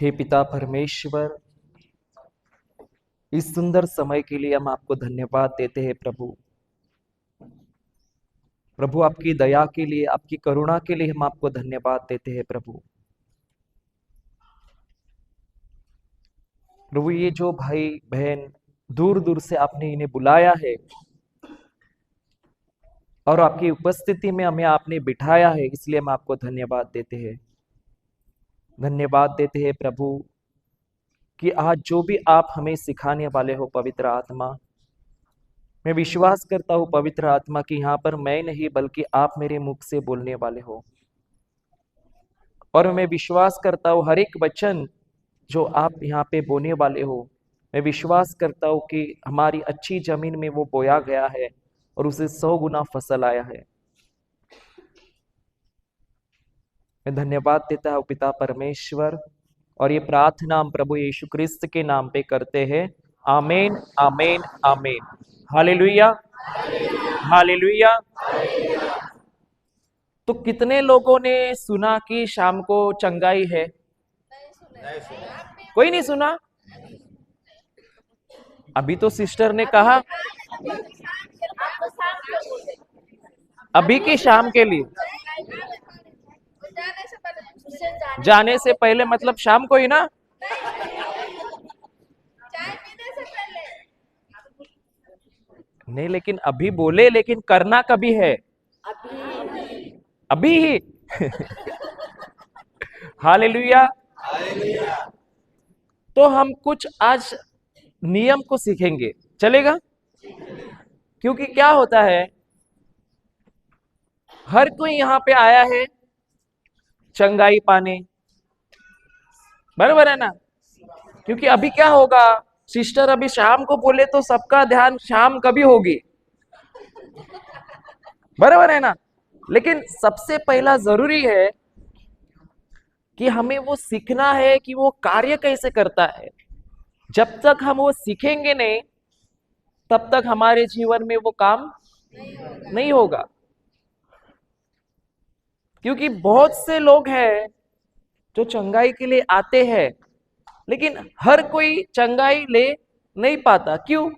हे पिता परमेश्वर, इस सुंदर समय के लिए हम आपको धन्यवाद देते हैं प्रभु। प्रभु आपकी दया के लिए, आपकी करुणा के लिए हम आपको धन्यवाद देते हैं प्रभु। प्रभु ये जो भाई बहन दूर दूर से आपने इन्हें बुलाया है और आपकी उपस्थिति में हमें आपने बिठाया है, इसलिए हम आपको धन्यवाद देते हैं। धन्यवाद देते हैं प्रभु कि आज जो भी आप हमें सिखाने वाले हो पवित्र आत्मा, मैं विश्वास करता हूँ पवित्र आत्मा कि यहाँ पर मैं नहीं बल्कि आप मेरे मुख से बोलने वाले हो। और मैं विश्वास करता हूँ हर एक वचन जो आप यहाँ पे बोने वाले हो, मैं विश्वास करता हूँ कि हमारी अच्छी जमीन में वो बोया गया है और उसे 100 गुना फसल आया है। मैं धन्यवाद देता हूँ पिता परमेश्वर, और ये प्रार्थना हम प्रभु यीशु क्रिस्त के नाम पे करते हैं। आमीन आमीन आमीन। Hallelujah hallelujah. तो कितने लोगों ने सुना कि शाम को चंगाई है? कोई नहीं सुना? अभी तो सिस्टर ने कहा अभी की शाम के लिए, जाने से पहले मतलब शाम को ही ना? नहीं, लेकिन अभी बोले, लेकिन करना कभी है? अभी ही। हालेलुया। तो हम कुछ आज नियम को सीखेंगे, चलेगा? क्योंकि क्या होता है, हर कोई यहाँ पे आया है चंगाई पाने, बराबर है ना? क्योंकि अभी क्या होगा, सिस्टर अभी शाम को बोले तो सबका ध्यान शाम कभी होगी, बराबर है ना? लेकिन सबसे पहला जरूरी है कि हमें वो सीखना है कि वो कार्य कैसे करता है। जब तक हम वो सीखेंगे नहीं, तब तक हमारे जीवन में वो काम नहीं होगा। क्योंकि बहुत से लोग हैं जो चंगाई के लिए आते हैं, लेकिन हर कोई चंगाई ले नहीं पाता। क्यों?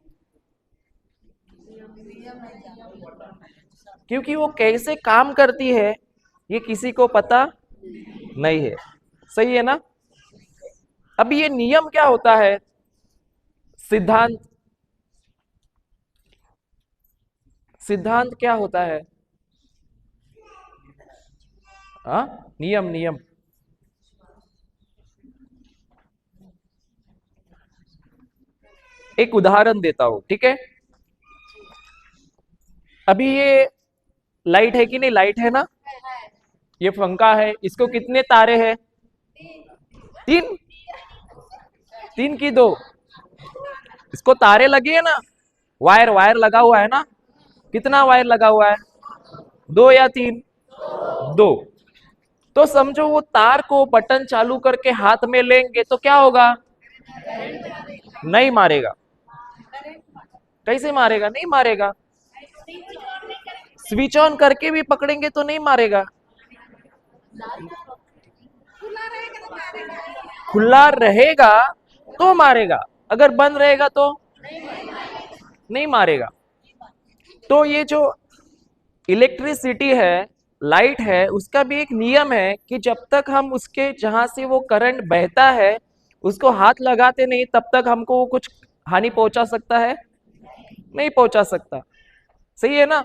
क्योंकि वो कैसे काम करती है ये किसी को पता नहीं है। सही है ना? अब ये नियम क्या होता है? सिद्धांत, सिद्धांत क्या होता है? हाँ, नियम नियम। एक उदाहरण देता हूं, ठीक है? अभी ये लाइट है कि नहीं? लाइट है ना? ये पंखा है, इसको कितने तारे हैं? 3। 3 की 2। इसको तारे लगे है ना, वायर वायर लगा हुआ है ना? कितना वायर लगा हुआ है? 2 या 3? 2। तो समझो वो तार को बटन चालू करके हाथ में लेंगे तो क्या होगा? नहीं मारेगा। कैसे मारेगा? नहीं मारेगा। स्विच ऑन करके भी पकड़ेंगे तो नहीं मारेगा। खुला रहेगा तो मारेगा, अगर बंद रहेगा तो नहीं मारेगा। तो ये जो इलेक्ट्रिसिटी है, लाइट है, उसका भी एक नियम है कि जब तक हम उसके जहां से वो करंट बहता है उसको हाथ लगाते नहीं, तब तक हमको वो कुछ हानि पहुंचा सकता है? नहीं पहुंचा सकता। सही है ना?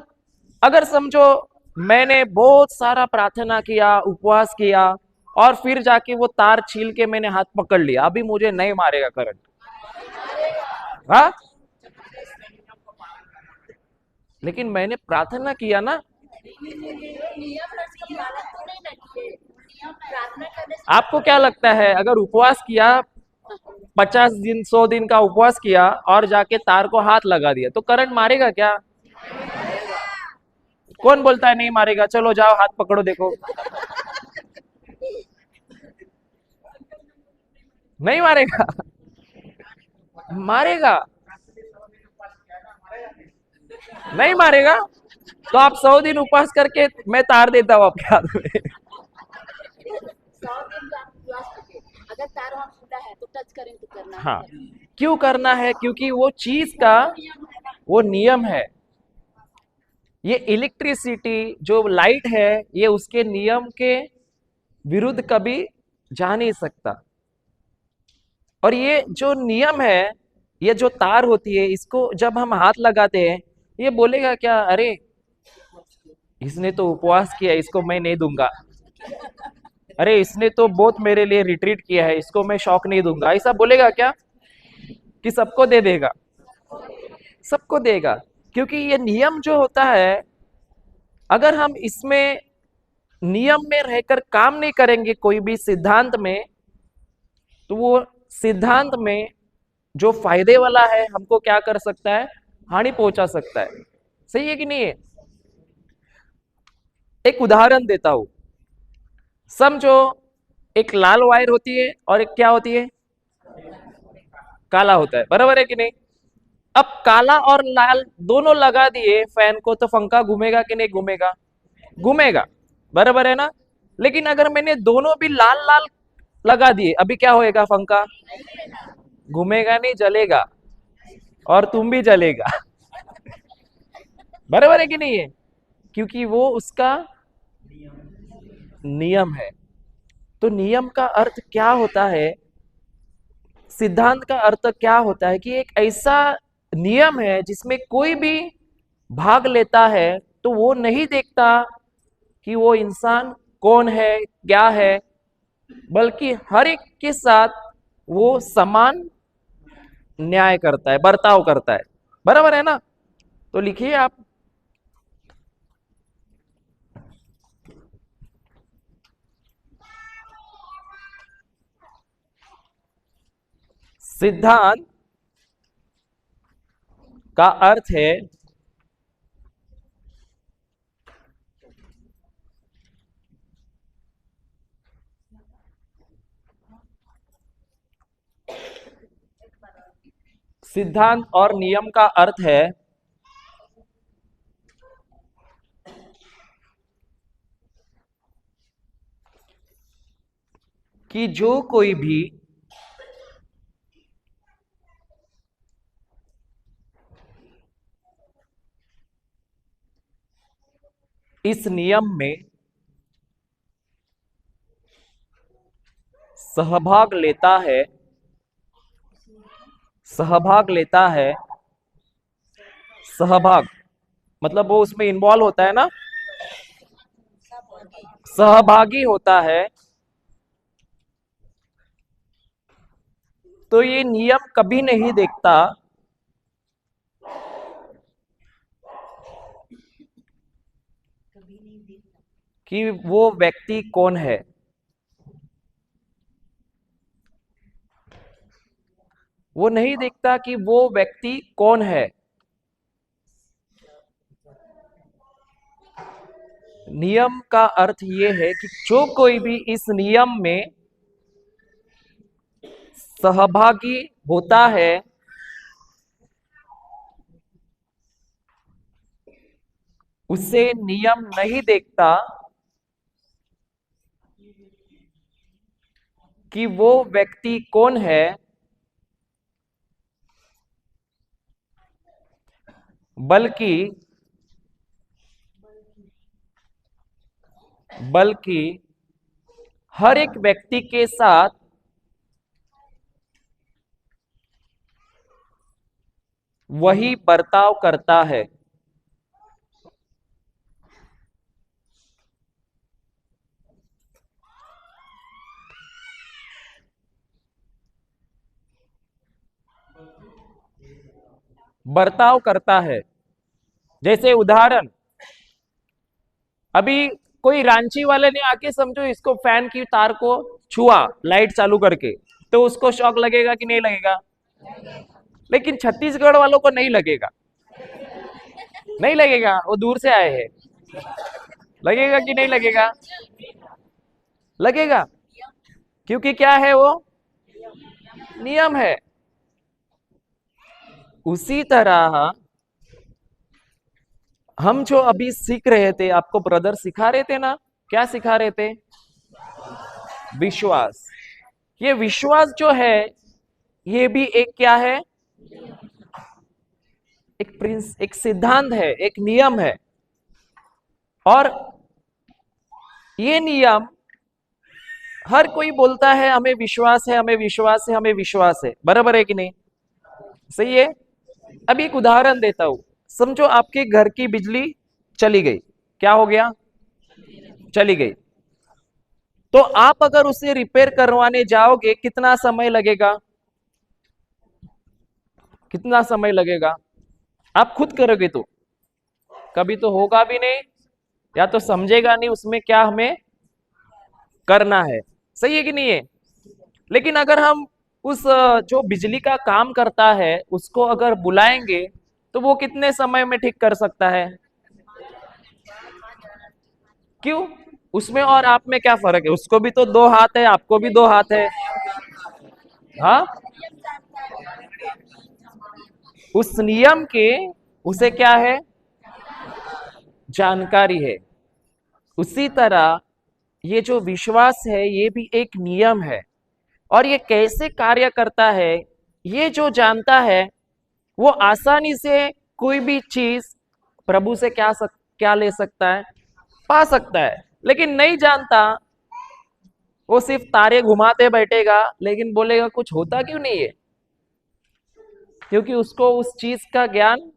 अगर समझो मैंने बहुत सारा प्रार्थना किया, उपवास किया, और फिर जाके वो तार छील के मैंने हाथ पकड़ लिया, अभी मुझे नहीं मारेगा करंट? हाँ, लेकिन मैंने प्रार्थना किया ना। आपको क्या लगता है, अगर उपवास किया, 50 दिन 100 दिन का उपवास किया और जाके तार को हाथ लगा दिया, तो करंट मारेगा क्या? कौन बोलता है नहीं मारेगा? चलो जाओ हाथ पकड़ो देखो। नहीं मारेगा? मारेगा। नहीं मारेगा? तो आप 100 दिन उपवास करके मैं तार देता हूं आपके हाथ में। हाँ, क्यों करना है? क्योंकि वो चीज का वो नियम है। ये इलेक्ट्रिसिटी जो लाइट है, ये उसके नियम के विरुद्ध कभी जा नहीं सकता। और ये जो नियम है, ये जो तार होती है, इसको जब हम हाथ लगाते हैं, ये बोलेगा क्या, अरे इसने तो उपवास किया, इसको मैं नहीं दूंगा। अरे इसने तो बहुत मेरे लिए रिट्रीट किया है, इसको मैं शौक नहीं दूंगा। ऐसा बोलेगा क्या कि सबको दे देगा? सबको देगा। क्योंकि ये नियम जो होता है, अगर हम इसमें नियम में रहकर काम नहीं करेंगे कोई भी सिद्धांत में, तो वो सिद्धांत में जो फायदे वाला है हमको क्या कर सकता है, हानि पहुंचा सकता है। सही है कि नहीं है? एक उदाहरण देता हूं। समझो एक लाल वायर होती है और एक क्या होती है, काला होता है, बराबर है कि नहीं? अब काला और लाल दोनों लगा दिए फैन को, तो पंखा घूमेगा कि नहीं घूमेगा? घूमेगा, बराबर है ना? लेकिन अगर मैंने दोनों भी लाल लाल लगा दिए, अभी क्या होएगा? पंखा घूमेगा नहीं, जलेगा। और तुम भी जलेगा। बराबर है कि नहीं है? क्योंकि वो उसका नियम है। तो नियम का अर्थ क्या होता है, सिद्धांत का अर्थ क्या होता है कि एक ऐसा नियम है जिसमें कोई भी भाग लेता है तो वो नहीं देखता कि वो इंसान कौन है, क्या है, बल्कि हर एक के साथ वो समान न्याय करता है, बर्ताव करता है। बराबर है ना? तो लिखिए आप। सिद्धांत का अर्थ है सिद्धांत और नियम का अर्थ है कि जो कोई भी इस नियम में सहभाग लेता है, सहभाग लेता है, सहभाग मतलब वो उसमें इन्वॉल्व होता है ना, सहभागी होता है, तो ये नियम कभी नहीं देखता कि वो व्यक्ति कौन है। वो नहीं देखता कि वो व्यक्ति कौन है। नियम का अर्थ ये है कि जो कोई भी इस नियम में सहभागी होता है, उसे नियम नहीं देखता कि वो व्यक्ति कौन है, बल्कि बल्कि हर एक व्यक्ति के साथ वही बर्ताव करता है। बर्ताव करता है। जैसे उदाहरण, अभी कोई रांची वाले ने आके समझो इसको फैन की तार को छुआ लाइट चालू करके, तो उसको शॉक लगेगा कि नहीं लगेगा? लेकिन छत्तीसगढ़ वालों को नहीं लगेगा। नहीं लगेगा, वो दूर से आए हैं। लगेगा कि नहीं लगेगा? लगेगा। क्योंकि क्या है वो? नियम है। उसी तरह हम जो अभी सीख रहे थे, आपको ब्रदर सिखा रहे थे ना, क्या सिखा रहे थे? विश्वास। ये विश्वास जो है, ये भी एक क्या है, एक सिद्धांत है, एक नियम है। और ये नियम हर कोई बोलता है हमें विश्वास है, हमें विश्वास है, हमें विश्वास है, बराबर है कि नहीं? सही है। अब एक उदाहरण देता हूं। समझो आपके घर की बिजली चली गई। क्या हो गया? चली गई। तो आप अगर उसे रिपेयर करवाने जाओगे, कितना समय लगेगा? कितना समय लगेगा? आप खुद करोगे तो कभी तो होगा भी नहीं, या तो समझेगा नहीं उसमें क्या हमें करना है। सही है कि नहीं है? लेकिन अगर हम उस जो बिजली का काम करता है उसको अगर बुलाएंगे, तो वो कितने समय में ठीक कर सकता है? क्यों? उसमें और आप में क्या फर्क है? उसको भी तो दो हाथ है, आपको भी दो हाथ है। हाँ, उस नियम के, उसे क्या है? जानकारी है। उसी तरह ये जो विश्वास है ये भी एक नियम है। और ये कैसे कार्य करता है, ये जो जानता है वो आसानी से कोई भी चीज प्रभु से क्या ले सकता है? पा सकता है। लेकिन नहीं जानता, वो सिर्फ तारे घुमाते बैठेगा, लेकिन बोलेगा कुछ होता क्यों नहीं है? क्योंकि उसको उस चीज का ज्ञान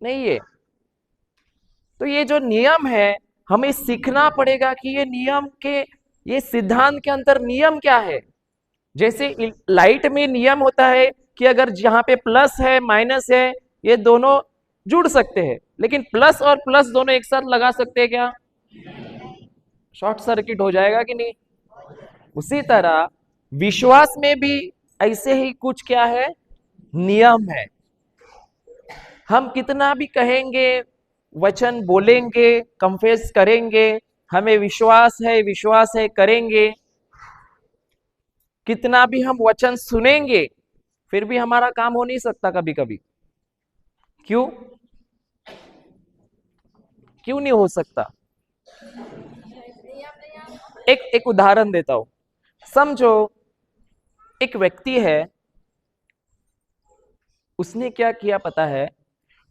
नहीं है। तो ये जो नियम है, हमें सीखना पड़ेगा कि ये नियम के, ये सिद्धांत के अंदर नियम क्या है। जैसे लाइट में नियम होता है कि अगर जहां पे प्लस है माइनस है, ये दोनों जुड़ सकते हैं, लेकिन प्लस और प्लस दोनों एक साथ लगा सकते हैं क्या? शॉर्ट सर्किट हो जाएगा कि नहीं? उसी तरह विश्वास में भी ऐसे ही कुछ क्या है, नियम है। हम कितना भी कहेंगे, वचन बोलेंगे, कंफेस करेंगे, हमें विश्वास है करेंगे, कितना भी हम वचन सुनेंगे, फिर भी हमारा काम हो नहीं सकता कभी कभी। क्यों? क्यों नहीं हो सकता? एक उदाहरण देता हूं। समझो एक व्यक्ति है, उसने क्या किया पता है?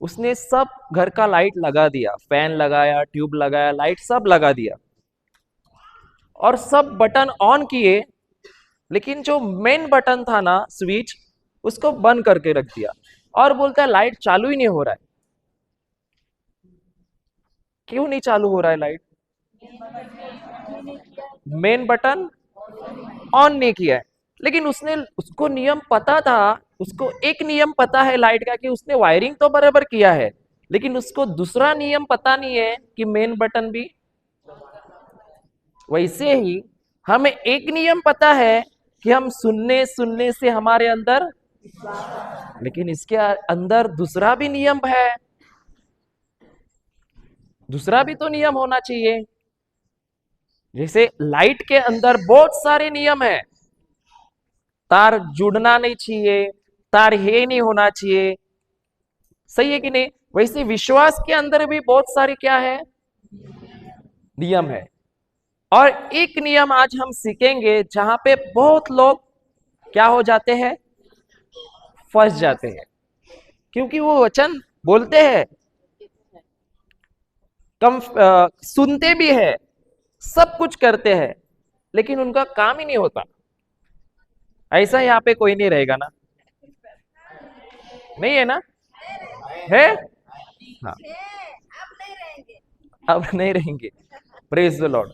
उसने सब घर का लाइट लगा दिया, फैन लगाया, ट्यूब लगाया, लाइट सब लगा दिया और सब बटन ऑन किए, लेकिन जो मेन बटन था ना, स्विच, उसको बंद करके रख दिया। और बोलता है लाइट चालू ही नहीं हो रहा है। क्यों नहीं चालू हो रहा है लाइट? मेन बटन ऑन नहीं किया है। लेकिन उसने, उसको नियम पता था, उसको एक नियम पता है लाइट का कि उसने वायरिंग तो बराबर किया है, लेकिन उसको दूसरा नियम पता नहीं है कि मेन बटन भी। वैसे ही हमें एक नियम पता है कि हम सुनने सुनने से हमारे अंदर, लेकिन इसके अंदर दूसरा भी नियम है। दूसरा भी तो नियम होना चाहिए। जैसे लाइट के अंदर बहुत सारे नियम है। तार जुड़ना नहीं चाहिए, तार हे नहीं होना चाहिए। सही है कि नहीं? वैसे विश्वास के अंदर भी बहुत सारे क्या है, नियम है। और एक नियम आज हम सीखेंगे जहां पे बहुत लोग क्या हो जाते हैं, फंस जाते हैं। क्योंकि वो वचन बोलते हैं, कम सुनते भी है, सब कुछ करते हैं, लेकिन उनका काम ही नहीं होता। ऐसा यहाँ पे कोई नहीं रहेगा ना? नहीं है ना? है? हाँ, अब नहीं रहेंगे। Praise the Lord.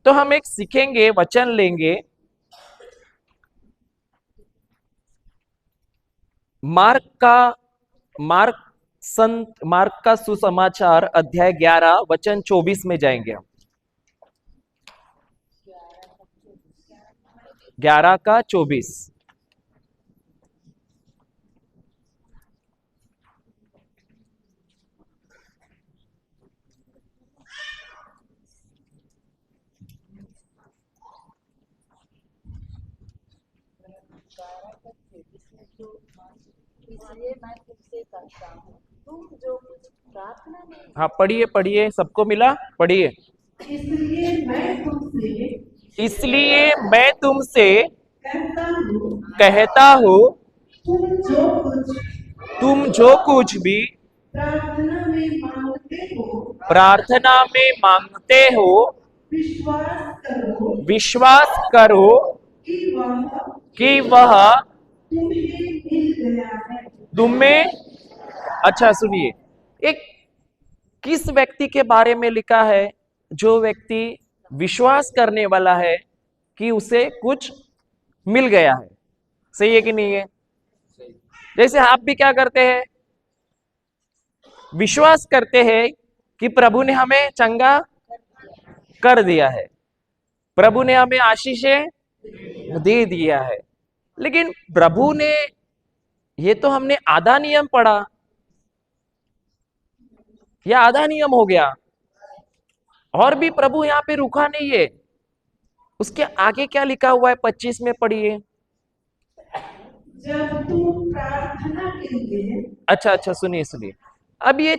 तो हम एक सीखेंगे, वचन लेंगे। मार्क का, मार्क मार्क का सुसमाचार अध्याय 11 वचन 24 में जाएंगे हम। 11 का 24। इसलिए मैं तुमसे कहता हूँ, तुम जो कुछ प्रार्थना में, हाँ पढ़िए पढ़िए, सबको मिला, पढ़िए। इसलिए मैं तुमसे इसलिए मैं तुमसे कहता हूँ तुम जो कुछ तुम जो कुछ भी प्रार्थना में मांगते हो प्रार्थना में मांगते हो विश्वास करो कि वह तुम्हें मिल गया है। तुम्हें। अच्छा सुनिए, एक किस व्यक्ति के बारे में लिखा है? जो व्यक्ति विश्वास करने वाला है कि उसे कुछ मिल गया है। सही है कि नहीं है? जैसे आप भी क्या करते हैं, विश्वास करते हैं कि प्रभु ने हमें चंगा कर दिया है, प्रभु ने हमें आशीषें दे दिया है। लेकिन प्रभु ने, ये तो हमने आधा नियम पढ़ा, यह आधा नियम हो गया, और भी प्रभु यहाँ पे रुका नहीं है। उसके आगे क्या लिखा हुआ है? 25 में पढ़िए। जब तुम प्रार्थना के लिए अच्छा सुनिए सुनिए, अब ये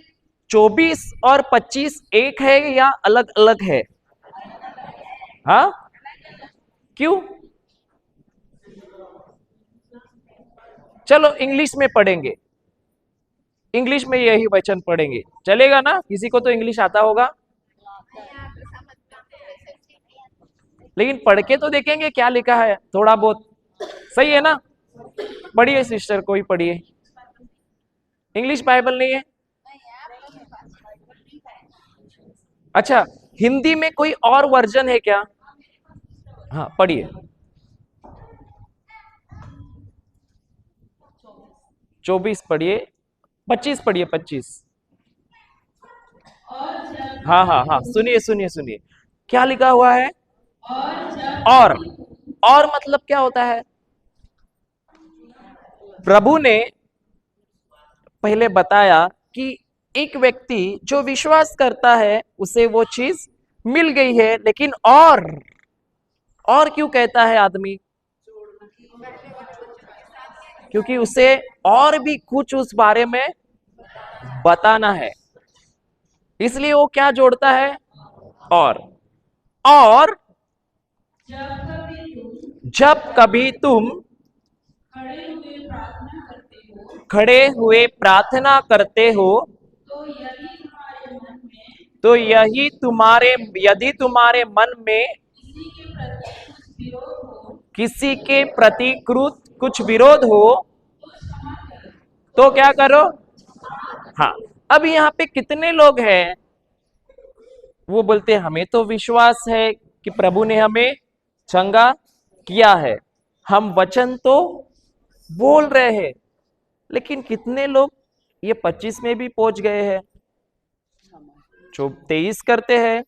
24 और 25 एक है या अलग अलग है? हाँ, क्यों? चलो इंग्लिश में पढ़ेंगे, इंग्लिश में यही वचन पढ़ेंगे, चलेगा ना? किसी को तो इंग्लिश आता होगा, लेकिन पढ़ के तो देखेंगे क्या लिखा है, थोड़ा बहुत। सही है ना? पढ़िए सिस्टर, कोई पढ़िए। इंग्लिश बाइबल नहीं है? अच्छा, हिंदी में कोई और वर्जन है क्या? हाँ पढ़िए। 24 पढ़िए, 25 पढ़िए, 25। हाँ, सुनिए सुनिए सुनिए, क्या लिखा हुआ है? और और मतलब क्या होता है? प्रभु ने पहले बताया कि एक व्यक्ति जो विश्वास करता है उसे वो चीज मिल गई है, लेकिन और क्यों कहता है आदमी? क्योंकि उसे और भी कुछ उस बारे में बताना है, इसलिए वो क्या जोड़ता है? और जब कभी तुम खड़े हुए प्रार्थना करते हो तो यदि तुम्हारे मन में किसी के प्रति कुछ विरोध हो तो क्या करो? हाँ, अब यहाँ पे कितने लोग हैं वो बोलते हैं हमें तो विश्वास है कि प्रभु ने हमें चंगा किया है, हम वचन तो बोल रहे हैं, लेकिन कितने लोग ये 25 में भी पहुंच गए हैं? 23 करते हैं,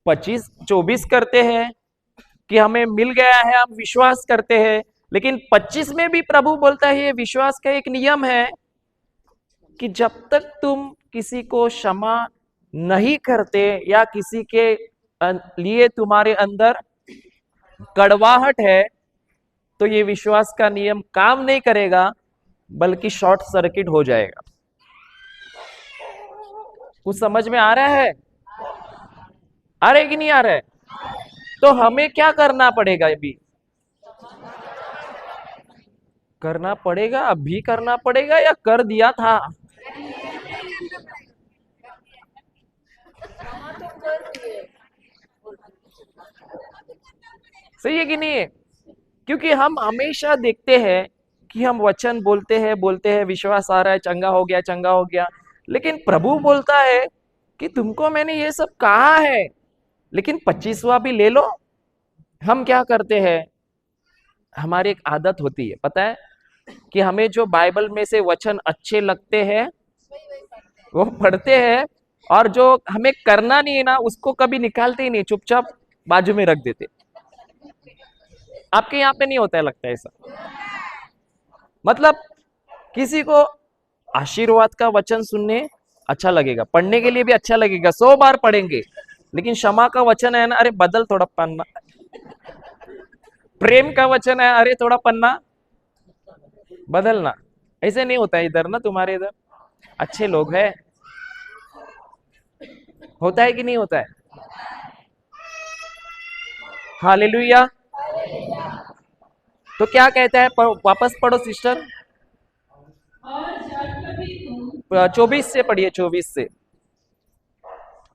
24 करते हैं कि हमें मिल गया है, हम विश्वास करते हैं, लेकिन 25 में भी प्रभु बोलता है ये विश्वास का एक नियम है कि जब तक तुम किसी को क्षमा नहीं करते या किसी के लिए तुम्हारे अंदर कड़वाहट है तो ये विश्वास का नियम काम नहीं करेगा, बल्कि शॉर्ट सर्किट हो जाएगा। कुछ समझ में आ रहा है? आ रहा है कि नहीं आ रहा है? तो हमें क्या करना पड़ेगा? अभी करना पड़ेगा, अभी करना पड़ेगा या कर दिया था? सही है कि नहीं है? क्योंकि हम हमेशा देखते हैं कि हम वचन बोलते हैं विश्वास आ रहा है, चंगा हो गया, लेकिन प्रभु बोलता है कि तुमको मैंने ये सब कहा है, लेकिन 25वां भी ले लो। हम क्या करते हैं? हमारी एक आदत होती है, पता है, कि हमें जो बाइबल में से वचन अच्छे लगते हैं वो पढ़ते हैं, और जो हमें करना नहीं है ना उसको कभी निकालते ही नहीं, चुपचाप बाजू में रख देते। आपके यहाँ पे नहीं होता है लगता है ऐसा? मतलब किसी को आशीर्वाद का वचन सुनने अच्छा लगेगा, पढ़ने के लिए भी अच्छा लगेगा, 100 बार पढ़ेंगे, लेकिन क्षमा का वचन है ना, अरे बदल थोड़ा पन्ना। प्रेम का वचन है, अरे थोड़ा पन्ना बदलना। ऐसे नहीं होता है इधर ना, तुम्हारे इधर अच्छे लोग हैं, होता है कि नहीं होता है? हालेलुया। तो क्या कहता है, वापस पढ़ो सिस्टर। और जब कभी तुम 24 से पढ़िए, 24 से।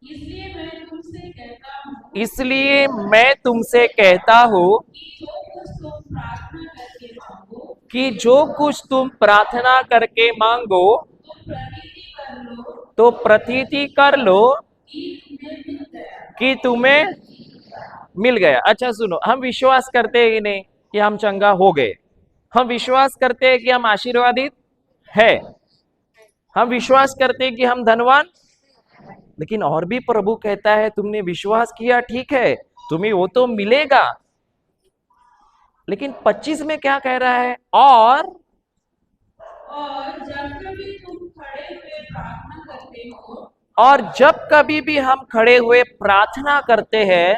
इसलिए मैं तुमसे कहता हूँ इसलिए मैं तुमसे कहता हूँ कि जो कुछ तुम प्रार्थना करके मांगो कि जो कुछ तुम प्रार्थना करके मांगो तो प्रतीति कर लो तो प्रतीति कर लो कि तुम्हें मिल गया। कि तुम्हें मिल गया। अच्छा सुनो, हम विश्वास करते हैं कि नहीं कि हम चंगा हो गए? हम विश्वास करते हैं कि हम आशीर्वादित है, हम विश्वास करते हैं कि हम धनवान। लेकिन और भी प्रभु कहता है तुमने विश्वास किया, ठीक है, तुम्हें वो तो मिलेगा। लेकिन 25 में क्या कह रहा है? और जब कभी तुम खड़े हुए प्रार्थना करते हो और जब कभी भी हम खड़े हुए प्रार्थना करते हैं,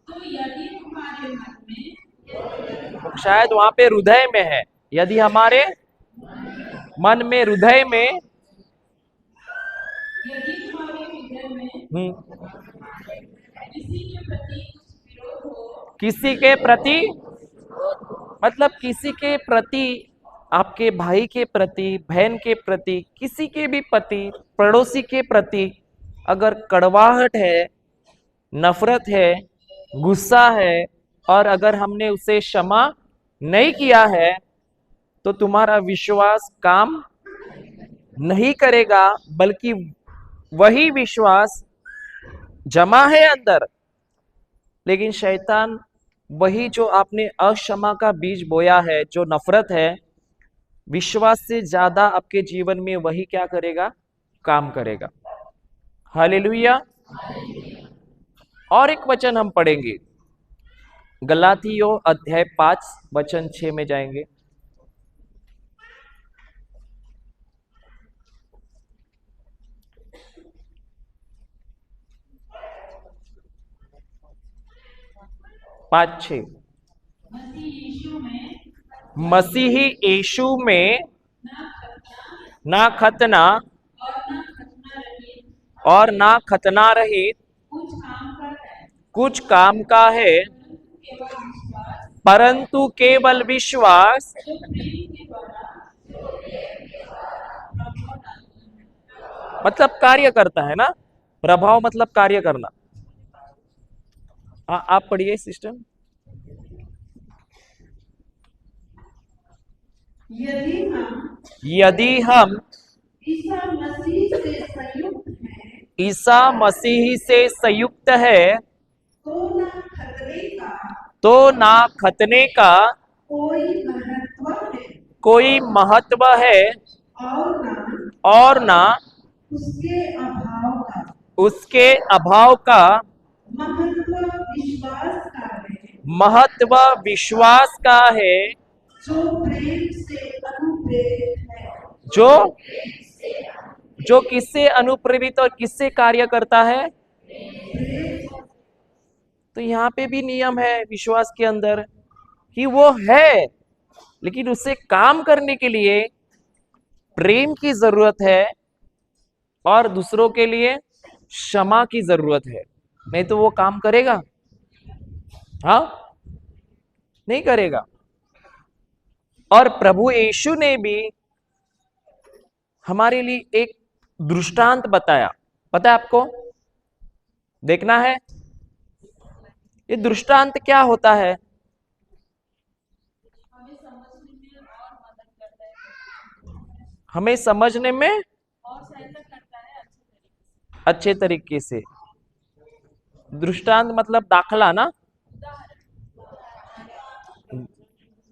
तो यदि तुम्हारे मन में शायद वहां पे हृदय में है, यदि हमारे मन में, हृदय में, यदि तुम्हारे हृदय में किसी के प्रति कुछ विरोध हो किसी के प्रति, मतलब किसी के प्रति, आपके भाई के प्रति, बहन के प्रति, किसी के भी प्रति, पड़ोसी के प्रति अगर कड़वाहट है, नफरत है, गुस्सा है, और अगर हमने उसे क्षमा नहीं किया है, तो तुम्हारा विश्वास काम नहीं करेगा, बल्कि वही विश्वास जमा है अंदर। लेकिन शैतान वही जो आपने अक्षमा का बीज बोया है, जो नफरत है, विश्वास से ज्यादा आपके जीवन में वही क्या करेगा? काम करेगा। हालेलुया। और एक वचन हम पढ़ेंगे, गलातियों अध्याय 5 वचन 6 में जाएंगे। पाँच छः। मसीही यीशु में ना खतना और ना खतना रहित कुछ काम का है, परंतु केवल विश्वास मतलब कार्य करता है ना। प्रभाव मतलब कार्य करना। आप पढ़िए सिस्टम। यदि हम ईसा मसीह से संयुक्त हैं ईसा मसीह से संयुक्त है, तो ना खतरे का कोई महत्व है और ना उसके अभाव का महत्व विश्वास का है, जो प्रेम से अनुप्रेरित है। जो किससे अनुप्रेरित और किससे कार्य करता है? तो यहाँ पे भी नियम है विश्वास के अंदर कि वो है, लेकिन उससे काम करने के लिए प्रेम की जरूरत है और दूसरों के लिए क्षमा की जरूरत है। नहीं तो वो काम करेगा? हाँ, नहीं करेगा। और प्रभु यीशु ने भी हमारे लिए एक दृष्टांत बताया। पता है आपको? देखना है ये दृष्टांत क्या होता है? हमें समझने में और सहायता करता है अच्छे तरीके से। दृष्टांत मतलब दाखला ना,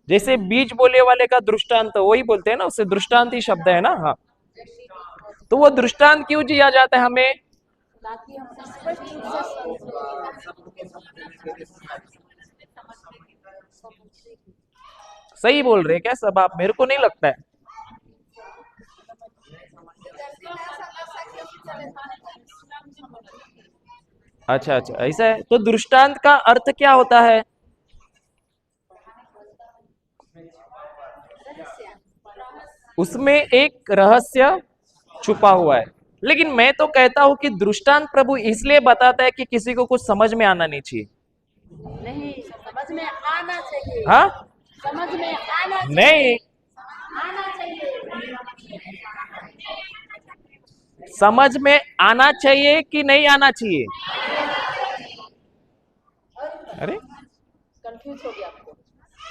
जैसे बीज बोले वाले का दृष्टांत वही बोलते हैं ना, उससे दृष्टांत ही शब्द है ना। हाँ, तो वो दृष्टांत क्यों दिया जाता है हमें? ताकि हम स्पष्ट रूप से सही बोल रहे क्या सब आप? मेरे को नहीं लगता है। अच्छा अच्छा, ऐसा है। तो दृष्टांत का अर्थ क्या होता है? उसमें एक रहस्य छुपा हुआ है। लेकिन मैं तो कहता हूं कि दृष्टांत प्रभु इसलिए बताता है कि किसी को कुछ समझ में आना नहीं चाहिए। नहीं, समझ में आना चाहिए। हाँ, समझ में आना नहीं, समझ में आना चाहिए कि नहीं आना चाहिए? अरे कंफ्यूज हो गया आपको।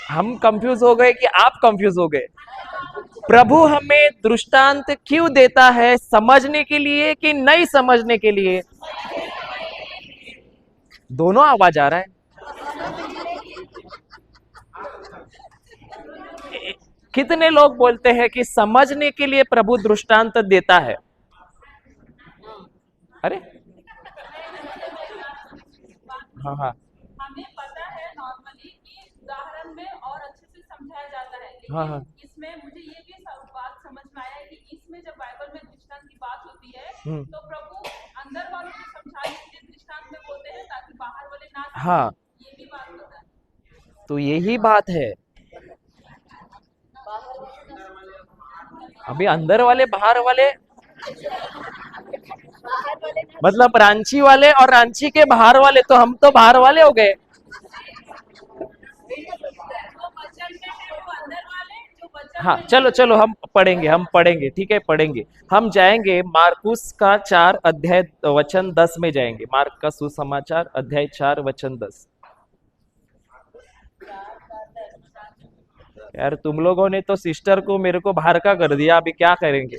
हम कंफ्यूज हो गए कि आप कंफ्यूज हो गए? प्रभु हमें दृष्टांत क्यों देता है? समझने के लिए कि नहीं समझने के लिए? दोनों आवाज आ रहा है। कितने लोग बोलते हैं कि समझने के लिए प्रभु दृष्टांत देता है? अरे हाँ हाँ हमें पता है नॉर्मली कि उदाहरण में और अच्छे से समझाया जाता है, लेकिन हाँ हाँ इसमें मुझे ये भी बात समझ में आया है कि इसमें जब बाइबल में दृष्टांत की बात होती है तो प्रभु अंदर वालों को समझाने के लिए दृष्टांत में बोलते हैं ताकि बाहर वाले ना समझें। हाँ, ये भी बात होता है। तो यही बात है। अभी अंदर वाले बाहर वाले मतलब रांची वाले और रांची के बाहर वाले, तो हम तो बाहर वाले हो गए। जो वचन में है वो अंदर वाले, जो वचन हाँ में चलो चलो हम पढ़ेंगे, ठीक है पढ़ेंगे। हम जाएंगे मार्कुस का 4 अध्याय वचन 10 में जाएंगे। मार्क का सुसमाचार अध्याय 4 वचन 10। यार तुम लोगों ने तो सिस्टर को मेरे को बाहर का कर दिया, अभी क्या करेंगे?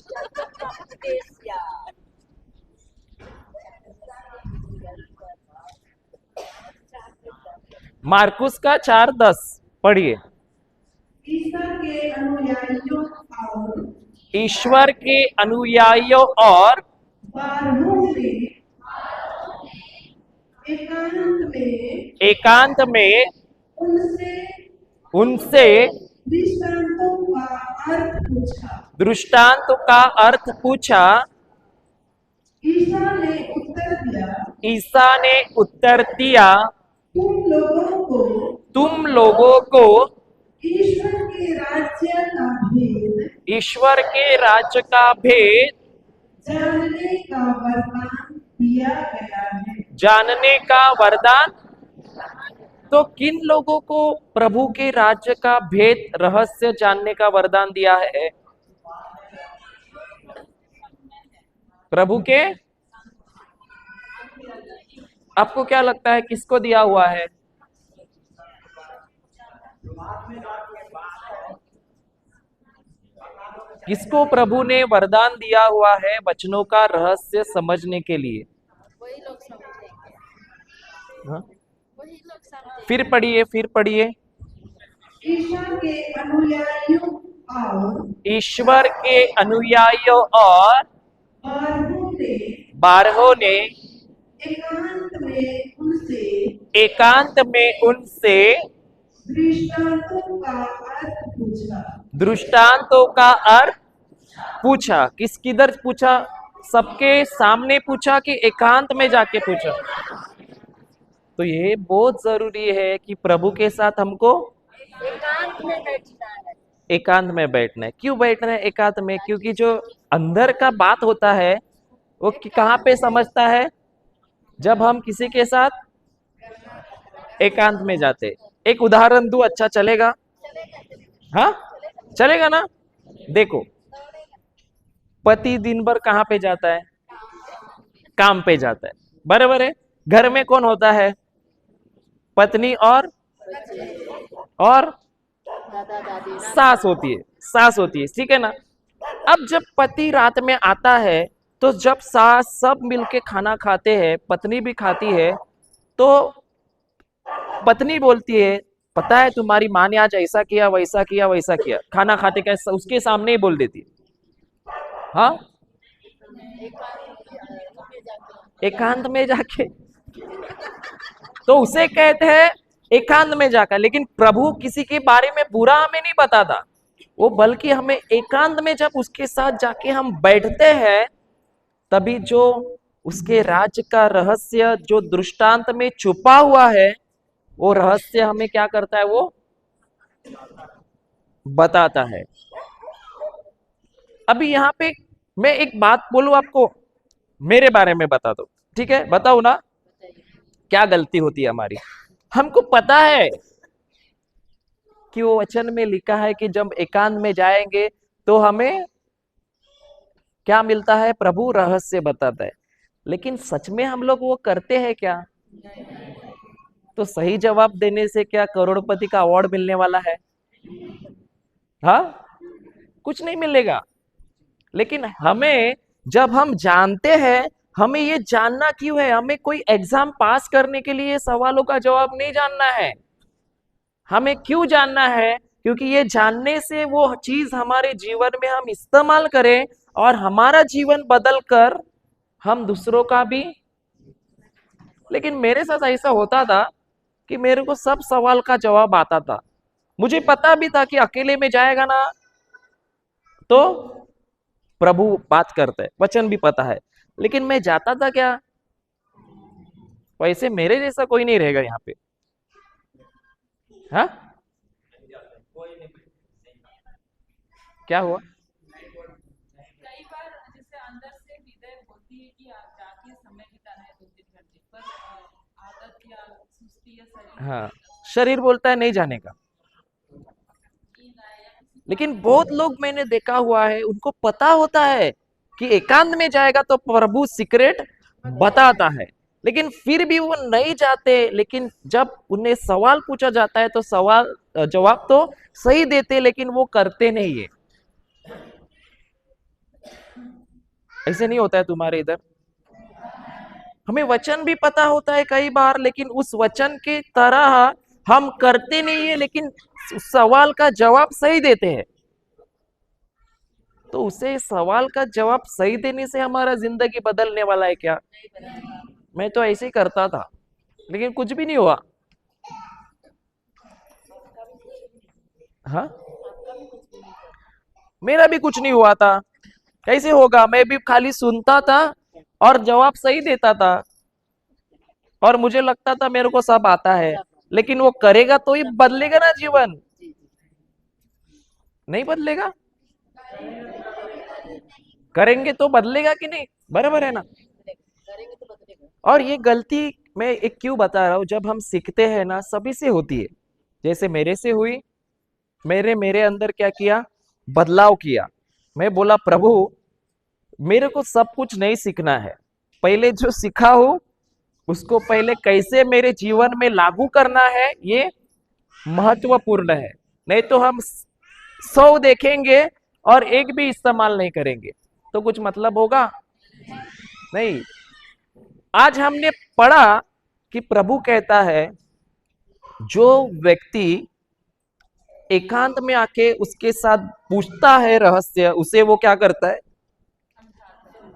मार्कुस का 4:10 पढ़िए। ईश्वर के अनुयायियों और बारहों में एकांत में उनसे उनसे दृष्टांत का अर्थ पूछा। ईसा ने उत्तर दिया, तुम लोगों को ईश्वर के राज्य का भेद जानने का वरदान। तो किन लोगों को प्रभु के राज्य का भेद रहस्य जानने का वरदान दिया है? प्रभु के, आपको क्या लगता है किसको दिया हुआ है? किसको प्रभु ने वरदान दिया हुआ है वचनों का रहस्य समझने के लिए? वही लोग समझेंगे। हाँ? वही लोग समझेंगे। फिर पढ़िए। ईश्वर के अनुयायियों और बारहों ने एकांत में उनसे दृष्टांतों का अर्थ पूछा। किधर पूछा? सबके सामने पूछा कि एकांत में जाके पूछा? तो ये बहुत जरूरी है कि प्रभु के साथ हमको एकांत में बैठना है। एकांत में बैठना है। क्यों बैठना है एकांत में? क्योंकि जो अंदर का बात होता है वो कहाँ पे समझता है? जब हम किसी के साथ एकांत में जाते। एक उदाहरण दूं, अच्छा चलेगा? हाँ चलेगा ना? देखो, पति दिन भर कहाँ पे जाता है? काम पे जाता है, बराबर है। घर में कौन होता है? पत्नी और दादा दादी सास होती है, ठीक है ना? अब जब पति रात में आता है तो जब सास सब मिलके खाना खाते हैं, पत्नी भी खाती है, तो पत्नी बोलती है, पता है तुम्हारी माँ ने आज ऐसा किया वैसा किया वैसा किया। खाना खाते क्या उसके सामने ही बोल देती है। हाँ, एकांत में जाके तो उसे कहते हैं एकांत में जाकर। लेकिन प्रभु किसी के बारे में बुरा हमें नहीं बताता, वो बल्कि हमें एकांत में जब उसके साथ जाके हम बैठते हैं तभी जो उसके राज्य का रहस्य जो दृष्टांत में छुपा हुआ है वो रहस्य हमें क्या करता है? वो बताता है। अभी यहाँ पे मैं एक बात बोलूं आपको, मेरे बारे में बता दो, ठीक है? बताओ ना क्या गलती होती है हमारी। हमको पता है क्योंकि वो वचन में लिखा है कि जब एकांत में जाएंगे तो हमें क्या मिलता है, प्रभु रहस्य बताता है। लेकिन सच में हम लोग वो करते हैं क्या? तो सही जवाब देने से क्या करोड़पति का अवार्ड मिलने वाला है? हाँ, कुछ नहीं मिलेगा। लेकिन हमें, जब हम जानते हैं, हमें ये जानना क्यों है? हमें कोई एग्जाम पास करने के लिए सवालों का जवाब नहीं जानना है। हमें क्यों जानना है? क्योंकि ये जानने से वो चीज हमारे जीवन में हम इस्तेमाल करें और हमारा जीवन बदल कर हम दूसरों का भी। लेकिन मेरे साथ ऐसा होता था कि मेरे को सब सवाल का जवाब आता था। मुझे पता भी था कि अकेले में जाएगा ना तो प्रभु बात करते हैं, वचन भी पता है। लेकिन मैं जाता था क्या? वैसे मेरे जैसा कोई नहीं रहेगा यहाँ पे। हाँ, क्या हुआ? कई बार जैसे अंदर से हृदय होती है कि आप जाके समय बिताना है 2-3 घंटे, पर आदत या सुस्ती या शरीर हाँ, शरीर बोलता है नहीं जाने का। लेकिन बहुत लोग मैंने देखा हुआ है, उनको पता होता है कि एकांत में जाएगा तो प्रभु सीक्रेट बताता है, लेकिन फिर भी वो नहीं जाते। लेकिन जब उन्हें सवाल पूछा जाता है तो सवाल जवाब तो सही देते, लेकिन वो करते नहीं है। ऐसे नहीं होता है तुम्हारे इधर? हमें वचन भी पता होता है कई बार, लेकिन उस वचन के तरह हम करते नहीं है, लेकिन सवाल का जवाब सही देते हैं। तो उसे सवाल का जवाब सही देने से हमारा जिंदगी बदलने वाला है क्या? मैं तो ऐसे ही करता था, लेकिन कुछ भी नहीं हुआ। हाँ, मेरा भी कुछ नहीं हुआ था। कैसे होगा? मैं भी खाली सुनता था और जवाब सही देता था, और मुझे लगता था मेरे को सब आता है। लेकिन वो करेगा तो ही बदलेगा ना जीवन, नहीं बदलेगा। करेंगे तो बदलेगा कि नहीं? बराबर है ना? करेंगे तो बदलेगा। और ये गलती मैं एक क्यों बता रहा हूं, जब हम सीखते हैं ना, सभी से होती है। जैसे मेरे से हुई, मेरे अंदर क्या किया, बदलाव किया। मैं बोला प्रभु मेरे को सब कुछ नहीं सीखना है, पहले जो सीखा हूं उसको पहले कैसे मेरे जीवन में लागू करना है, ये महत्वपूर्ण है। नहीं तो हम 100 देखेंगे और एक भी इस्तेमाल नहीं करेंगे तो कुछ मतलब होगा नहीं। आज हमने पढ़ा कि प्रभु कहता है जो व्यक्ति एकांत में आके उसके साथ पूछता है रहस्य, उसे वो क्या करता है,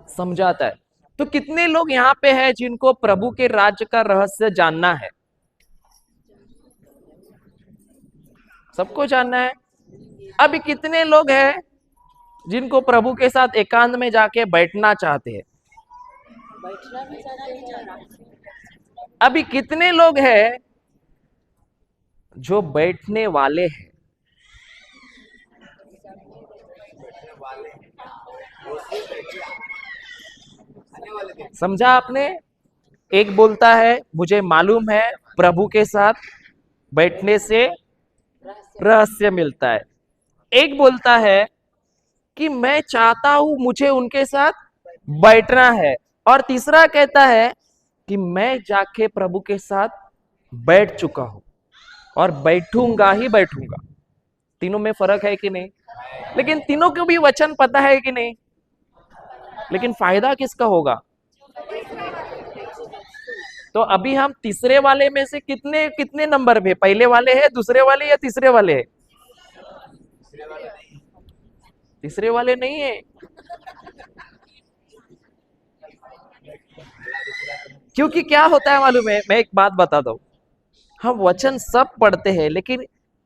समझाता है। तो कितने लोग यहाँ पे हैं जिनको प्रभु के राज्य का रहस्य जानना है? सबको जानना है। अभी कितने लोग हैं जिनको प्रभु के साथ एकांत में जाके बैठना चाहते हैं? बैठना भी चाहते हैं। अभी कितने लोग हैं जो बैठने वाले हैं? समझा आपने? एक बोलता है मुझे मालूम है प्रभु के साथ बैठने से रहस्य मिलता है। एक बोलता है कि मैं चाहता हूं मुझे उनके साथ बैठना है। और तीसरा कहता है कि मैं जाके प्रभु के साथ बैठ चुका हूं और बैठूंगा ही बैठूंगा। तीनों में फर्क है कि नहीं? लेकिन तीनों को भी वचन पता है कि नहीं? लेकिन फायदा किसका होगा? तो अभी हम तीसरे वाले में से कितने कितने नंबर पे, पहले वाले हैं, दूसरे वाले या तीसरे वाले हैं? तीसरे वाले नहीं है। क्योंकि क्या होता है मालूम है, मैं एक बात बताता हूं। हम वचन सब पढ़ते हैं, लेकिन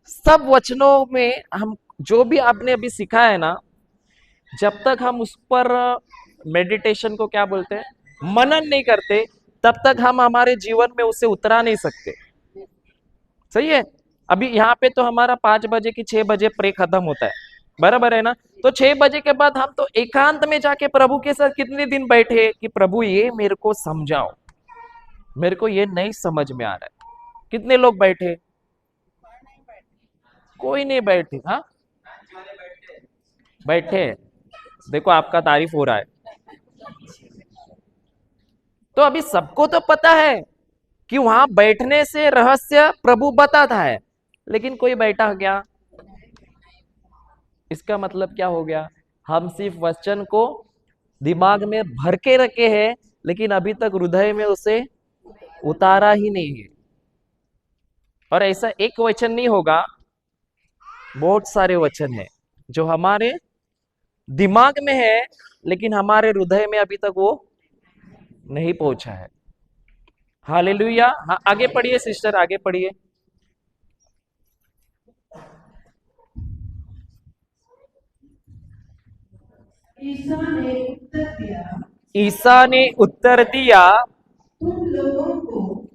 सब वचनों में हम जो भी आपने अभी सीखा है ना, जब तक हम उस पर मेडिटेशन को क्या बोलते हैं, मनन नहीं करते, तब तक हम हमारे जीवन में उसे उतरा नहीं सकते। सही है? अभी यहाँ पे तो हमारा 5 बजे की 6 बजे प्रे खत्म होता है, बराबर है ना? तो 6 बजे के बाद हम तो एकांत में जाके प्रभु के साथ कितने दिन बैठे कि प्रभु ये मेरे को समझाओ, मेरे को ये नहीं समझ में आ रहा है। कितने लोग बैठे? कोई नहीं बैठी। हाँ बैठे, देखो आपका तारीफ हो रहा है। तो अभी सबको तो पता है कि वहां बैठने से रहस्य प्रभु बताता है, लेकिन कोई बैठा क्या? इसका मतलब क्या हो गया? हम सिर्फ वचन को दिमाग में भर के रखे हैं, लेकिन अभी तक हृदय में उसे उतारा ही नहीं है। और ऐसा एक वचन नहीं होगा, बहुत सारे वचन हैं जो हमारे दिमाग में है, लेकिन हमारे हृदय में अभी तक वो नहीं पहुंचा है। हालेलुया। हाँ आगे पढ़िए सिस्टर, आगे पढ़िए। ईसा ने उत्तर दिया, ईसा ने उत्तर दिया,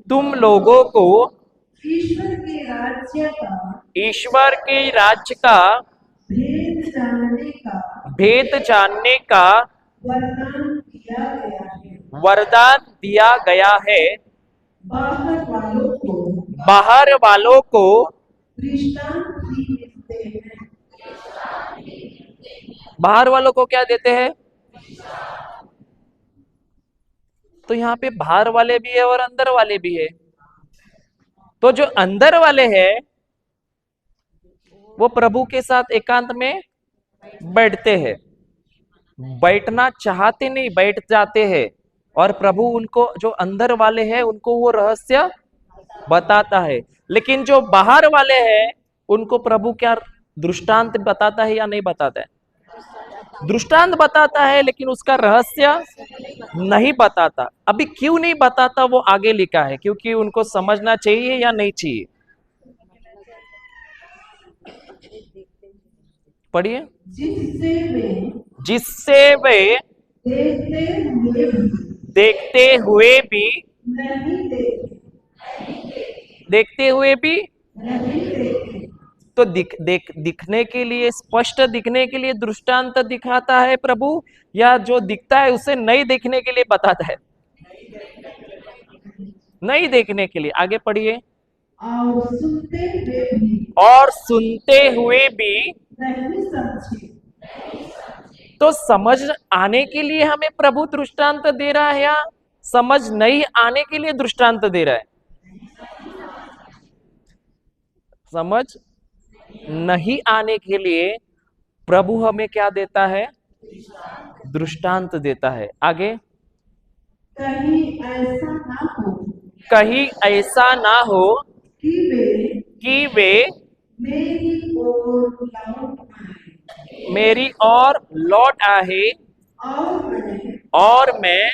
तुम लोगों को ईश्वर ईश्वर के राज्य का भेद जानने का वरदान दिया गया है। वरदान दिया गया है। बाहर वालों को बाहर वालों को दृष्टांत भी मिलते हैं। बाहर वालों को क्या देते हैं? तो यहाँ पे बाहर वाले भी है और अंदर वाले भी है। तो जो अंदर वाले हैं वो प्रभु के साथ एकांत में बैठते हैं, बैठना चाहते नहीं बैठ जाते हैं, और प्रभु उनको जो अंदर वाले हैं उनको वो रहस्य बताता है। लेकिन जो बाहर वाले हैं उनको प्रभु क्या दृष्टांत बताता है या नहीं बताता है? दृष्टांत बताता है, लेकिन उसका रहस्य नहीं बताता। अभी क्यों नहीं बताता वो आगे लिखा है, क्योंकि उनको समझना चाहिए या नहीं चाहिए। पढ़िए। जिससे वे देखते हुए भी देखते हुए भी तो दिखने के लिए, स्पष्ट दिखने के लिए दृष्टांत दिखाता है प्रभु, या जो दिखता है उसे नहीं देखने के लिए बताता है? नहीं देखने के लिए। आगे पढ़िए। और सुनते हुए भी नहीं समझे। तो समझ आने के लिए हमें प्रभु दृष्टांत दे रहा है, या समझ नहीं आने के लिए दृष्टांत दे रहा है? समझ नहीं आने के लिए प्रभु हमें क्या देता है? दृष्टांत देता है। आगे। कहीं ऐसा ना हो कि वे मेरी ओर लौट आए मेरी ओर लौट आए और और मैं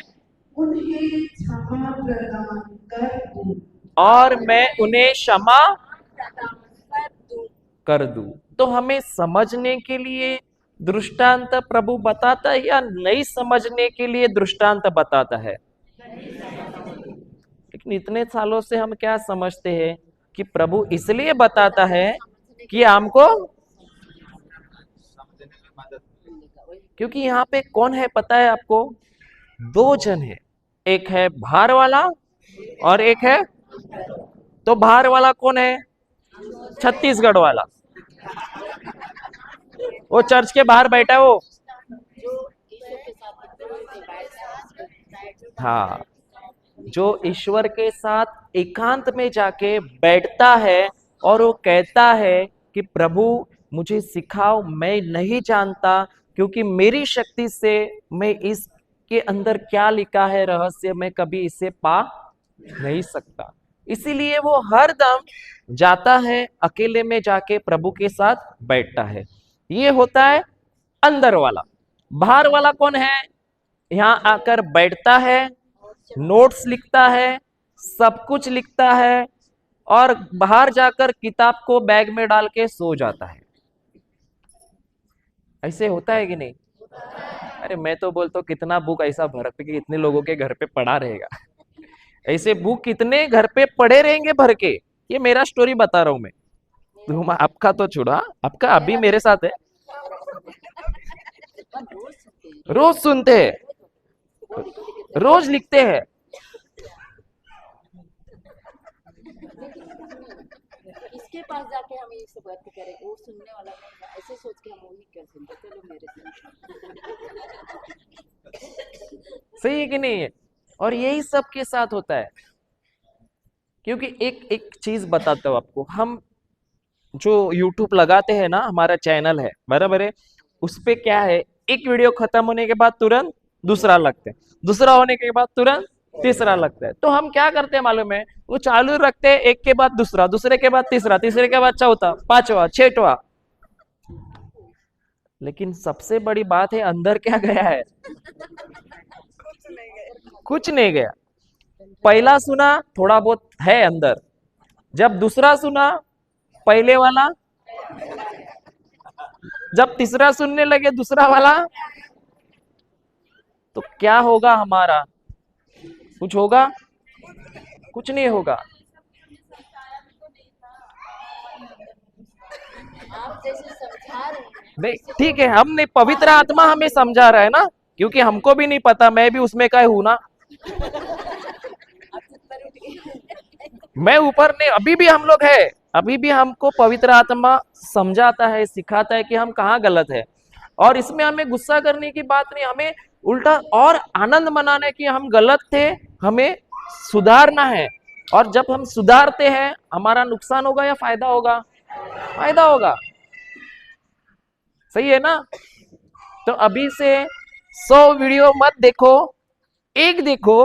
उन्हें क्षमा प्रदान कर दूं। और मैं उन्हें क्षमा कर दूं। तो हमें समझने के लिए दृष्टांत प्रभु बताता है या नहीं समझने के लिए दृष्टांत बताता है? लेकिन इतने सालों से हम क्या समझते हैं कि प्रभु इसलिए बताता है कि हमको, क्योंकि यहाँ पे कौन है पता है आपको? दो जन है, एक है बाहर वाला और एक है, तो बाहर वाला कौन है? छत्तीसगढ़ वाला, वो चर्च के बाहर बैठा है वो। हाँ, जो ईश्वर के साथ एकांत में जाके बैठता है और वो कहता है कि प्रभु मुझे सिखाओ, मैं नहीं जानता, क्योंकि मेरी शक्ति से मैं इसके अंदर क्या लिखा है रहस्य मैं कभी इसे पा नहीं सकता। इसीलिए वो हर दम जाता है, अकेले में जाके प्रभु के साथ बैठता है। ये होता है अंदर वाला। बाहर वाला कौन है? यहाँ आकर बैठता है, नोट्स लिखता है, सब कुछ लिखता है, और बाहर जाकर किताब को बैग में डाल के सो जाता है। ऐसे होता है कि नहीं? अरे मैं तो बोलता हूँ कितना बुक ऐसा भर के कितने लोगों के घर पे पड़ा रहेगा। ऐसे बुक कितने घर पे पड़े रहेंगे भर के। ये मेरा स्टोरी बता रहा हूं मैं, तुम आपका तो छुड़ा, आपका अभी मेरे साथ है। रोज सुनते हैं, रोज लिखते हैं। उसके पास जाके हम ये सब बात करेंगे, वो सुनने वाला नहीं है, ऐसे सोच के हम वही कर देंगे, चलो मेरे से। सही है कि नहीं है? और यही सबके साथ होता है। क्योंकि एक एक चीज बताता हूँ आपको, हम जो YouTube लगाते हैं ना, हमारा चैनल है बराबर है, उस पे क्या है, एक वीडियो खत्म होने के बाद तुरंत दूसरा लगता है, दूसरा होने के बाद तुरंत तीसरा लगता है। तो हम क्या करते हैं मालूम है, वो चालू रखते हैं, एक के बाद दूसरा, दूसरे के बाद तीसरा, तीसरे के बाद चौथा, पांचवा, छठवा। लेकिन सबसे बड़ी बात है, अंदर क्या गया है? कुछ नहीं गया। पहला सुना थोड़ा बहुत है अंदर, जब दूसरा सुना पहले वाला, जब तीसरा सुनने लगे दूसरा वाला, तो क्या होगा हमारा? कुछ होगा? कुछ नहीं होगा। आप जैसे समझा रहे हैं, नहीं ठीक है, हमने पवित्र आत्मा हमें समझा रहा है ना, क्योंकि हमको भी नहीं पता, मैं भी उसमें का हूं ना, मैं ऊपर नहीं, अभी भी हम लोग है, अभी भी हमको पवित्र आत्मा समझाता है, सिखाता है कि हम कहाँ गलत है। और इसमें हमें गुस्सा करने की बात नहीं, हमें उल्टा और आनंद मनाना है कि हम गलत थे, हमें सुधारना है। और जब हम सुधारते हैं, हमारा नुकसान होगा या फायदा होगा? फायदा होगा। सही है ना? तो अभी से 100 वीडियो मत देखो, एक देखो,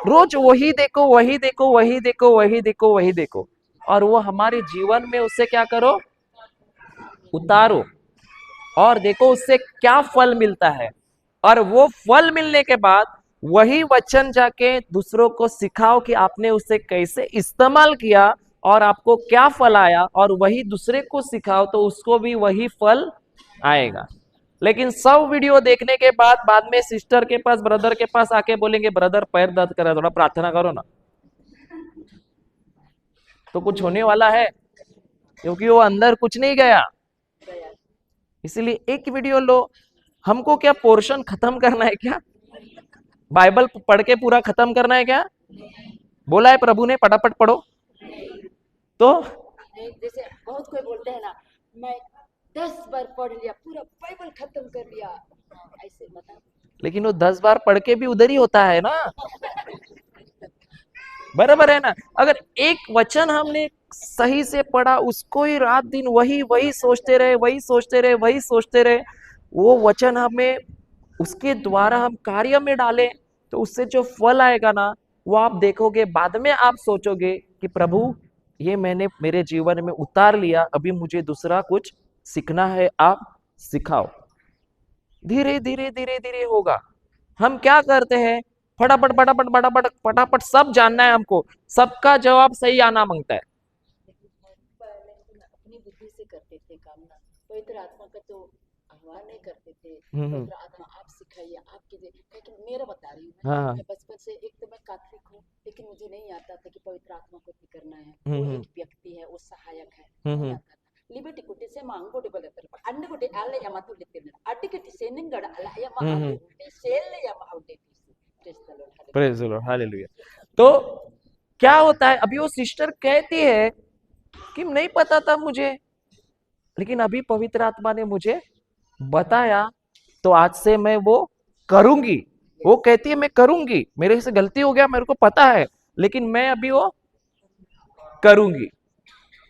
रोज वही देखो, वही देखो, वही देखो, वही देखो, वही देखो, और वो हमारे जीवन में उससे क्या करो, उतारो, और देखो उससे क्या फल मिलता है। और वो फल मिलने के बाद वही वचन जाके दूसरों को सिखाओ कि आपने उसे कैसे इस्तेमाल किया और आपको क्या फल आया, और वही दूसरे को सिखाओ तो उसको भी वही फल आएगा। लेकिन सब वीडियो देखने के बाद में सिस्टर के पास, ब्रदर के पास आके बोलेंगे, ब्रदर पैर दर्द कर रहा है, थोड़ा प्रार्थना करो ना, तो कुछ होने वाला है? क्योंकि वो अंदर कुछ नहीं गया। इसलिए एक वीडियो लो, हमको क्या पोर्शन खत्म करना है क्या? बाइबल पढ़ के पूरा खत्म करना है क्या? बोला है प्रभु ने फटाफट पढ़ो, तो जैसे बहुत कोई बोलते हैं ना, मैं 10 बार पढ़ लिया, पूरा बाइबल खत्म कर लिया, ऐसे बता। लेकिन वो 10 बार पढ़ के भी उधर ही होता है ना, बराबर है ना? अगर एक वचन हमने सही से पढ़ा, उसको ही रात दिन वही वही सोचते रहे, वही सोचते रहे, वही सोचते रहे, वो वचन हमें उसके द्वारा हम कार्य में डालें, तो उससे जो फल आएगा ना, वो आप देखोगे, बाद में आप सोचोगे कि प्रभु ये मैंने मेरे जीवन में उतार लिया, अभी मुझे दूसरा कुछ सीखना है, आप सिखाओ। धीरे धीरे धीरे धीरे होगा। हम क्या करते हैं, फटाफट फटाफट फटाफट फटाफट सब जानना है हमको, सबका जवाब सही आना मांगता है। अपनी बुद्धि से करते थे काम ना, पवित्र आत्मा का तो आह्वान नहीं करते थे। पवित्र आत्मा आप सिखाइए, आप कीजिए, क्योंकि मेरा बता रही हूँ हाँ। मैं बचपन से, एक तो मैं कैथलिक हूँ, लेकिन मुझे नहीं आता था कि पवित्र आत्मा को भी करना है। वो एक व्यक्ति है, वो सहायक है, नहीं आता था। लिबर्टी कुटे से मांगो डे बोले पर अन्य कुटे आले या मातु लेते हैं, अड्डी कुटे से निंगड़ आला या मांगो कुटे सेल या माउडे पीसी। Praise the Lord, hallelujah. तो क्या होता है, अभी वो सिस्टर कहती है कि नहीं पता था मुझे, लेकिन अभी पवित्र आत्मा ने मुझे बताया, तो आज से मैं वो करूंगी। वो कहती है मैं करूंगी, मेरे से गलती हो गया, मेरे को पता है, लेकिन मैं अभी वो करूंगी।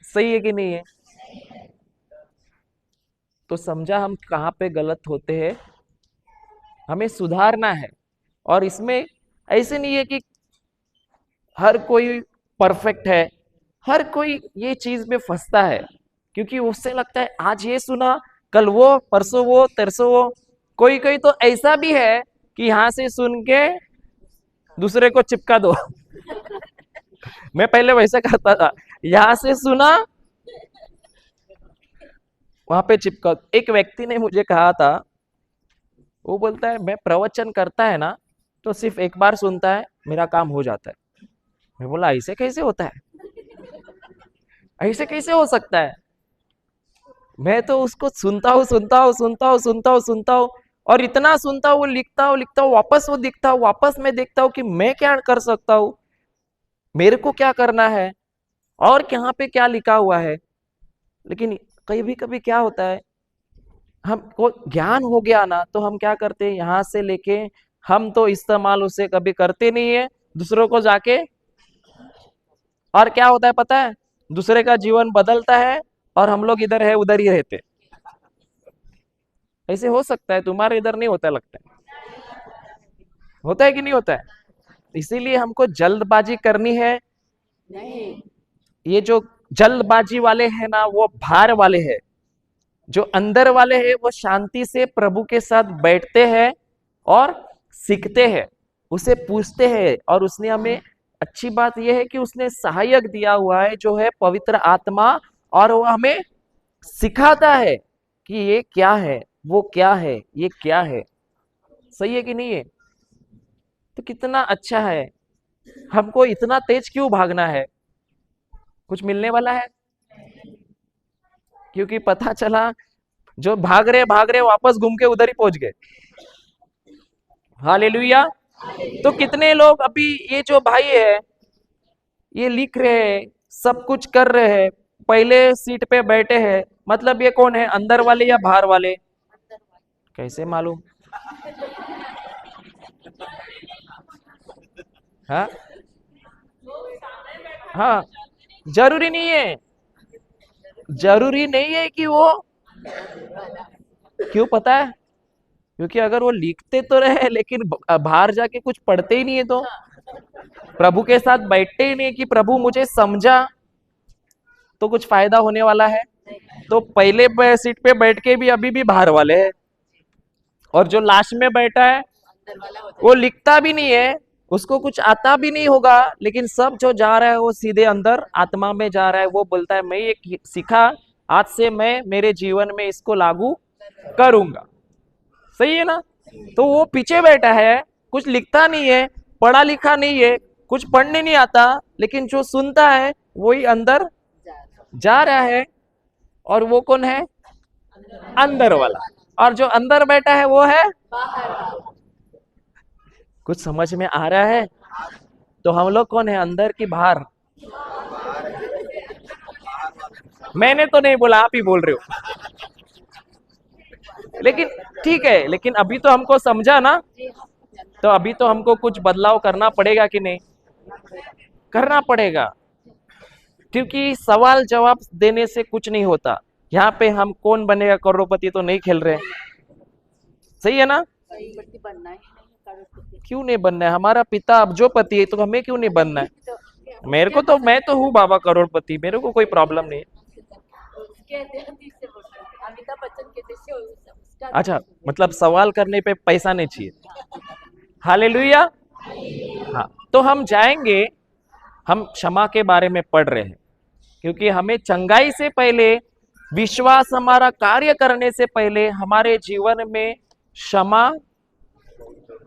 सही है कि नहीं है? तो समझा हम कहाँ पे गलत होते हैं, हमें सुधारना है। और इसमें ऐसे नहीं है कि हर कोई परफेक्ट है, हर कोई ये चीज में फंसता है, क्योंकि उससे लगता है आज ये सुना, कल वो, परसों वो, तरसों वो। कोई कोई तो ऐसा भी है कि यहां से सुन के दूसरे को चिपका दो। मैं पहले वैसा करता था, यहां से सुना वहां पे चिपका। एक व्यक्ति ने मुझे कहा था, वो बोलता है मैं प्रवचन करता है ना, तो सिर्फ एक बार सुनता है, मेरा काम हो जाता है। मैं बोला ऐसे कैसे होता है, ऐसे कैसे हो सकता है? मैं तो उसको सुनता हूँ सुनता हूँ सुनता हूँ सुनता हूँ सुनता हूँ, और इतना सुनता हूँ, वो लिखता हूँ लिखता हूँ, वापस वो दिखता हूँ, वापस मैं देखता हूँ कि मैं क्या कर सकता हूँ, मेरे को क्या करना है। और यहाँ पे क्या लिखा हुआ है। लेकिन कभी कभी क्या होता है, हमको ज्ञान हो गया ना तो हम क्या करते हैं, यहाँ से लेके हम तो इस्तेमाल उसे कभी करते नहीं है, दूसरों को जाके, और क्या होता है पता है, दूसरे का जीवन बदलता है और हम लोग इधर है उधर ही रहते। ऐसे हो सकता है, तुम्हारे इधर नहीं होता लगता है, होता है कि नहीं होता है। इसीलिए हमको जल्दबाजी करनी है नहीं। ये जो जल्दबाजी वाले हैं ना वो भार वाले हैं, जो अंदर वाले हैं वो शांति से प्रभु के साथ बैठते हैं और सीखते हैं, उसे पूछते हैं, और उसने हमें, अच्छी बात यह है कि उसने सहायक दिया हुआ है जो है पवित्र आत्मा, और वो हमें सिखाता है कि ये क्या है, वो क्या है, ये क्या है। सही है कि नहीं है। तो कितना अच्छा है। हमको इतना तेज क्यों भागना है, कुछ मिलने वाला है, क्योंकि पता चला जो भाग रहे वापस घूम के उधर ही पहुंच गए। हालेलुया। तो कितने लोग अभी ये जो भाई है ये लिख रहे हैं, सब कुछ कर रहे हैं, पहले सीट पे बैठे हैं, मतलब ये कौन है, अंदर वाले या बाहर वाले, कैसे मालूम। हाँ हाँ, जरूरी नहीं है, जरूरी नहीं है कि वो, क्यों पता है, क्योंकि अगर वो लिखते तो रहे लेकिन बाहर जाके कुछ पढ़ते ही नहीं है, तो प्रभु के साथ बैठते ही नहीं कि प्रभु मुझे समझा, तो कुछ फायदा होने वाला है। तो पहले सीट पे बैठ के भी अभी भी बाहर वाले हैं, और जो लास्ट में बैठा है वो लिखता भी नहीं है, उसको कुछ आता भी नहीं होगा, लेकिन सब जो जा रहा है वो सीधे अंदर आत्मा में जा रहा है। वो बोलता है मैं ये सीखा, आज से मैं मेरे जीवन में इसको लागू करूंगा। सही है ना। तो वो पीछे बैठा है, कुछ लिखता नहीं है, पढ़ा लिखा नहीं है, कुछ पढ़ने नहीं आता, लेकिन जो सुनता है वही अंदर जा रहा है। और वो कौन है, अंदर वाला, और जो अंदर बैठा है वो है कुछ समझ में आ रहा है। तो हम लोग कौन है, अंदर की बाहर। मैंने तो नहीं बोला, आप ही बोल रहे हो। लेकिन ठीक है, लेकिन अभी तो हमको समझा ना, तो अभी तो हमको कुछ बदलाव करना पड़ेगा कि नहीं, करना पड़ेगा, क्योंकि सवाल जवाब देने से कुछ नहीं होता। यहाँ पे हम कौन बनेगा करोड़पति तो नहीं खेल रहे। सही है ना। बनना ही नहीं करोड़पति। क्यों नहीं बनना है, हमारा पिता अब्जोपति है, तो हमें क्यों नहीं बनना है। मेरे को तो, मैं तो हूँ बाबा करोड़पति, मेरे को कोई प्रॉब्लम नहीं है। अमिताभ बच्चन कहते थे उसका। अच्छा, मतलब सवाल करने पे पैसा नहीं चाहिए। हालेलुया। हाँ, तो हम जाएंगे, हम क्षमा के बारे में पढ़ रहे हैं, क्योंकि हमें चंगाई से पहले, विश्वास हमारा कार्य करने से पहले हमारे जीवन में क्षमा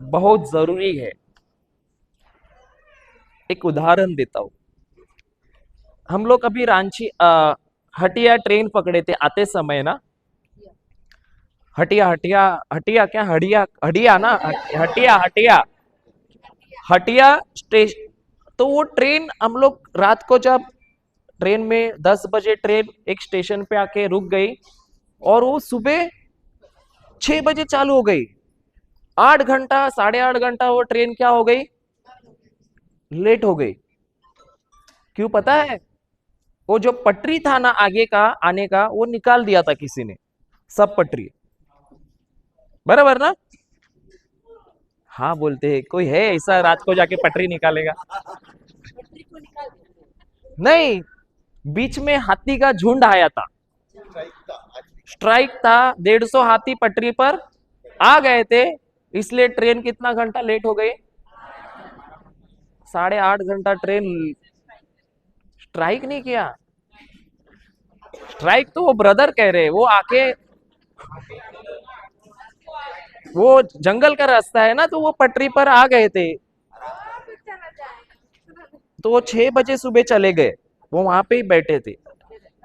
बहुत जरूरी है। एक उदाहरण देता हूं। हम लोग अभी रांची हटिया ट्रेन पकड़े थे आते समय ना, हटिया हटिया हटिया क्या, हटिया हटिया ना, हटिया हटिया हटिया स्टेशन। तो वो ट्रेन, हम लोग रात को जब ट्रेन में 10 बजे ट्रेन एक स्टेशन पे आके रुक गई, और वो सुबह 6 बजे चालू हो गई। 8 घंटा 8.5 घंटा वो ट्रेन क्या हो गई, लेट हो गई। क्यों पता है, वो जो पटरी था ना आगे का आने का, वो निकाल दिया था किसी ने, सब पटरी। बराबर ना। हाँ बोलते हैं, कोई है ऐसा रात को जाके पटरी निकालेगा। नहीं, बीच में हाथी का झुंड आया था, स्ट्राइक था, 150 हाथी पटरी पर आ गए थे, इसलिए ट्रेन कितना घंटा लेट हो गई, 8.5 घंटा ट्रेन। स्ट्राइक नहीं किया, स्ट्राइक तो वो ब्रदर कह रहे, वो आके, वो जंगल का रास्ता है ना, तो वो पटरी पर आ गए थे, तो वो 6 बजे सुबह चले गए, वो वहां पे ही बैठे थे।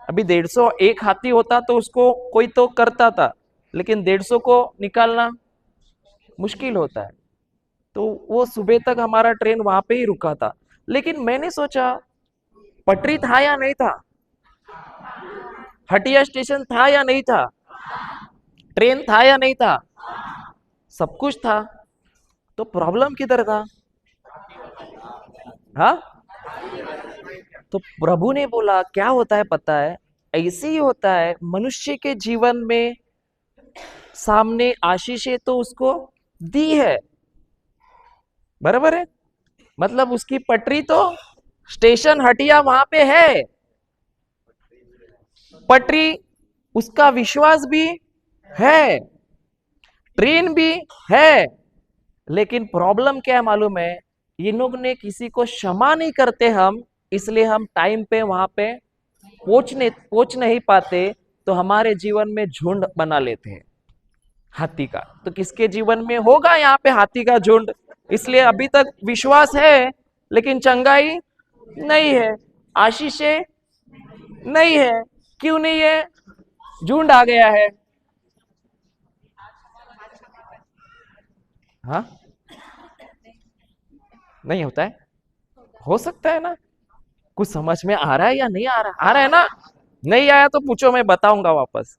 अभी 150 एक हाथी होता तो उसको कोई तो करता था, लेकिन 150 को निकालना मुश्किल होता है। तो वो सुबह तक हमारा ट्रेन वहां पे ही रुका था। लेकिन मैंने सोचा पटरी था या नहीं था? हटिया स्टेशन था या नहीं था? ट्रेन था या नहीं था? सब कुछ था। तो प्रॉब्लम किधर था? हाँ, तो प्रभु ने बोला क्या होता है पता है, ऐसे ही होता है मनुष्य के जीवन में। सामने आशीषें तो उसको दी है, बराबर है, मतलब उसकी पटरी तो स्टेशन हटिया वहां पे है, पटरी, उसका विश्वास भी है, ट्रेन भी है। लेकिन प्रॉब्लम क्या है मालूम है? ये लोग ने किसी को क्षमा नहीं करते हम, इसलिए हम टाइम पे वहां पे पहुंच नहीं पाते। तो हमारे जीवन में झुंड बना लेते हैं हाथी का। तो किसके जीवन में होगा यहाँ पे हाथी का झुंड? इसलिए अभी तक विश्वास है लेकिन चंगाई नहीं है, आशीषें नहीं है। क्यों नहीं है? झुंड आ गया है। हाँ, नहीं होता है? हो सकता है ना? कुछ समझ में आ रहा है या नहीं आ रहा? आ रहा है ना? नहीं आया तो पूछो, मैं बताऊंगा वापस।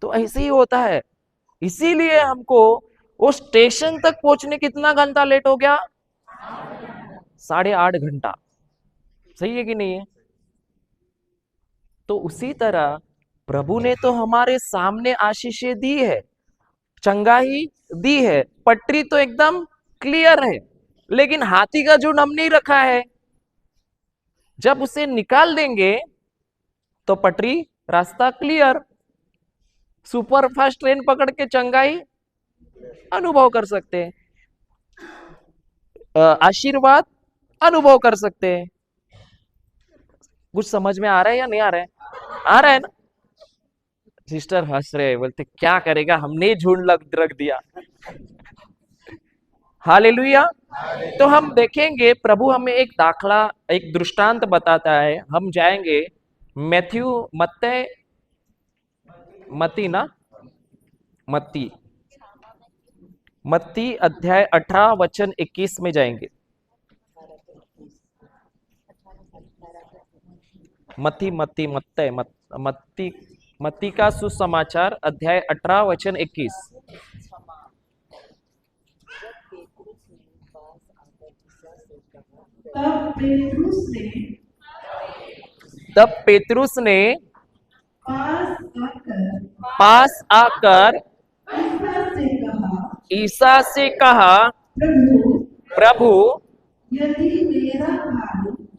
तो ऐसे ही होता है। इसीलिए हमको वो स्टेशन तक पहुंचने कितना घंटा लेट हो गया? 8.5 घंटा। सही है कि नहीं है? तो उसी तरह प्रभु ने तो हमारे सामने आशीषें दी है, चंगाई दी है, पटरी तो एकदम क्लियर है, लेकिन हाथी का झुंड हम नहीं रखा है। जब उसे निकाल देंगे तो पटरी, रास्ता क्लियर, सुपर फास्ट ट्रेन पकड़ के चंगाई अनुभव कर सकते हैं, आशीर्वाद अनुभव कर सकते हैं। कुछ समझ में आ रहा है या नहीं आ रहा है? आ रहा है ना? सिस्टर हंस रहे, बोलते क्या करेगा, हमने झुंड रख दिया। हालेलुया। तो हम देखेंगे प्रभु हमें एक दाखला, एक दृष्टांत बताता है। हम जाएंगे मत्ती अध्याय 18 वचन 21 में जाएंगे। मत्ती का सुसमाचार अध्याय 18 वचन 21। तब पेतरुस ने पास आकर ईसा से कहा, प्रभु,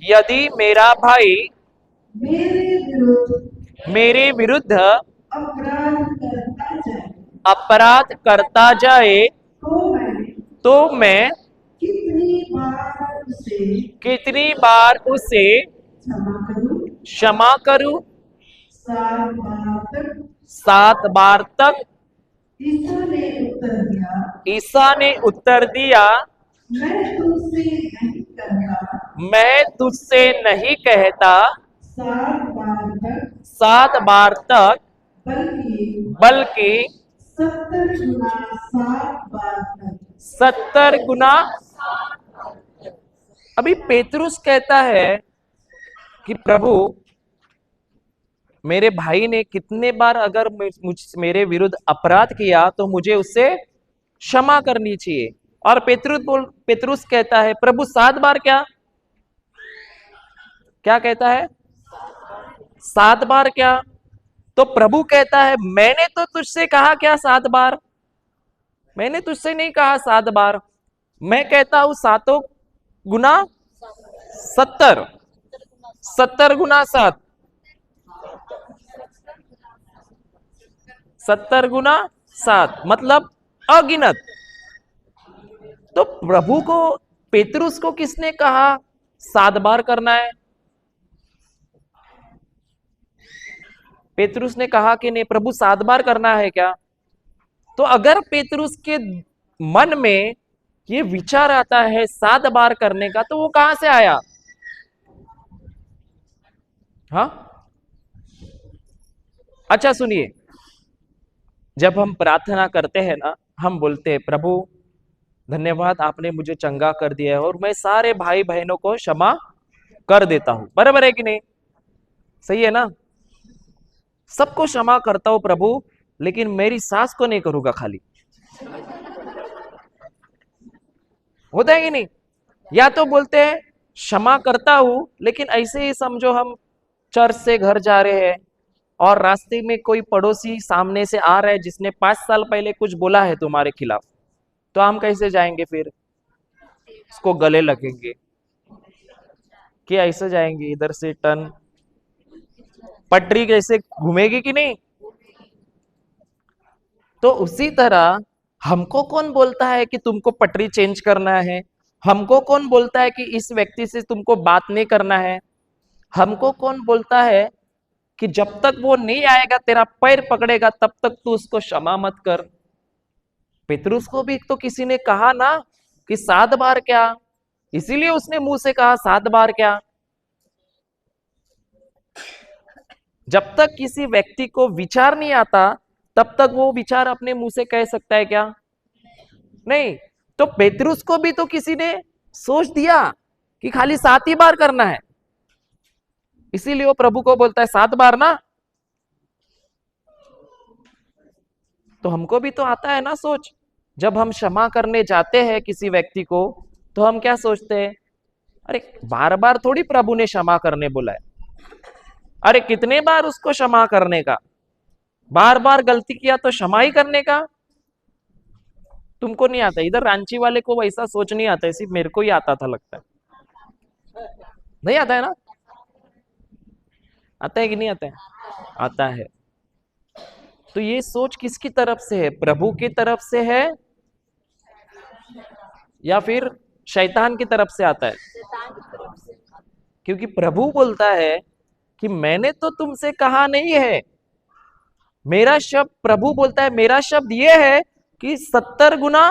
यदि मेरा भाई मेरे विरुद्ध अपराध करता जाए तो मैं कितनी बार उसे क्षमा करूं? 7 बार तक। ईसा ने उत्तर दिया, मैं तुझसे नहीं कहता 7 बार तक, बल्कि 70 गुना। अभी पेतरुस कहता है कि प्रभु, मेरे भाई ने कितने बार अगर मेरे विरुद्ध अपराध किया तो मुझे उससे क्षमा करनी चाहिए। और पेतरुस कहता है, प्रभु 7 बार क्या कहता है? 7 बार क्या? तो प्रभु कहता है, मैंने तो तुझसे कहा क्या 7 बार? मैंने तुझसे नहीं कहा 7 बार, मैं कहता हूं 7 गुना 70, 70 गुना 7, 70 गुना 7 मतलब अगिनत। तो प्रभु को, पेतरुस को किसने कहा 7 बार करना है? पेतरुस ने कहा कि नहीं प्रभु 7 बार करना है क्या? तो अगर पेतरुस के मन में ये विचार आता है 7 बार करने का, तो वो कहां से आया? हाँ, अच्छा सुनिए, जब हम प्रार्थना करते हैं ना, हम बोलते हैं, प्रभु धन्यवाद आपने मुझे चंगा कर दिया है और मैं सारे भाई बहनों को क्षमा कर देता हूं। बराबर है कि नहीं? सही है ना? सबको क्षमा करता हूं प्रभु, लेकिन मेरी सास को नहीं करूंगा खाली। होता है कि नहीं? या तो बोलते हैं क्षमा करता हूं, लेकिन ऐसे ही समझो हम चर्च से घर जा रहे हैं और रास्ते में कोई पड़ोसी सामने से आ रहा है जिसने 5 साल पहले कुछ बोला है तुम्हारे खिलाफ, तो हम कैसे जाएंगे? फिर उसको गले लगेंगे कि ऐसे जाएंगे, इधर से टर्न, पटरी कैसे घूमेगी कि नहीं? तो उसी तरह हमको कौन बोलता है कि तुमको पटरी चेंज करना है? हमको कौन बोलता है कि इस व्यक्ति से तुमको बात नहीं करना है? हमको कौन बोलता है कि जब तक वो नहीं आएगा, तेरा पैर पकड़ेगा, तब तक तू उसको क्षमा मत कर? पेतरुस को भी तो किसी ने कहा ना कि 7 बार क्या, इसीलिए उसने मुंह से कहा 7 बार क्या। जब तक किसी व्यक्ति को विचार नहीं आता, तब तक वो विचार अपने मुंह से कह सकता है क्या? नहीं। तो पेतरुस को भी तो किसी ने सोच दिया कि खाली 7 ही बार करना है, इसीलिए वो प्रभु को बोलता है 7 बार ना। तो हमको भी तो आता है ना सोच, जब हम क्षमा करने जाते हैं किसी व्यक्ति को, तो हम क्या सोचते हैं? अरे बार बार थोड़ी प्रभु ने क्षमा करने बोला है, अरे कितने बार उसको क्षमा करने का, बार बार गलती किया तो क्षमा ही करने का। तुमको नहीं आता, इधर रांची वाले को वैसा सोच नहीं आता है, सिर्फ मेरे को ही आता था लगता है। नहीं आता है ना? आता है कि नहीं आता है? आता है। तो ये सोच किसकी तरफ से है? प्रभु की तरफ से है या फिर शैतान की तरफ से आता है? क्योंकि प्रभु बोलता है कि मैंने तो तुमसे कहा नहीं है, मेरा शब्द, प्रभु बोलता है मेरा शब्द ये है कि 70 गुना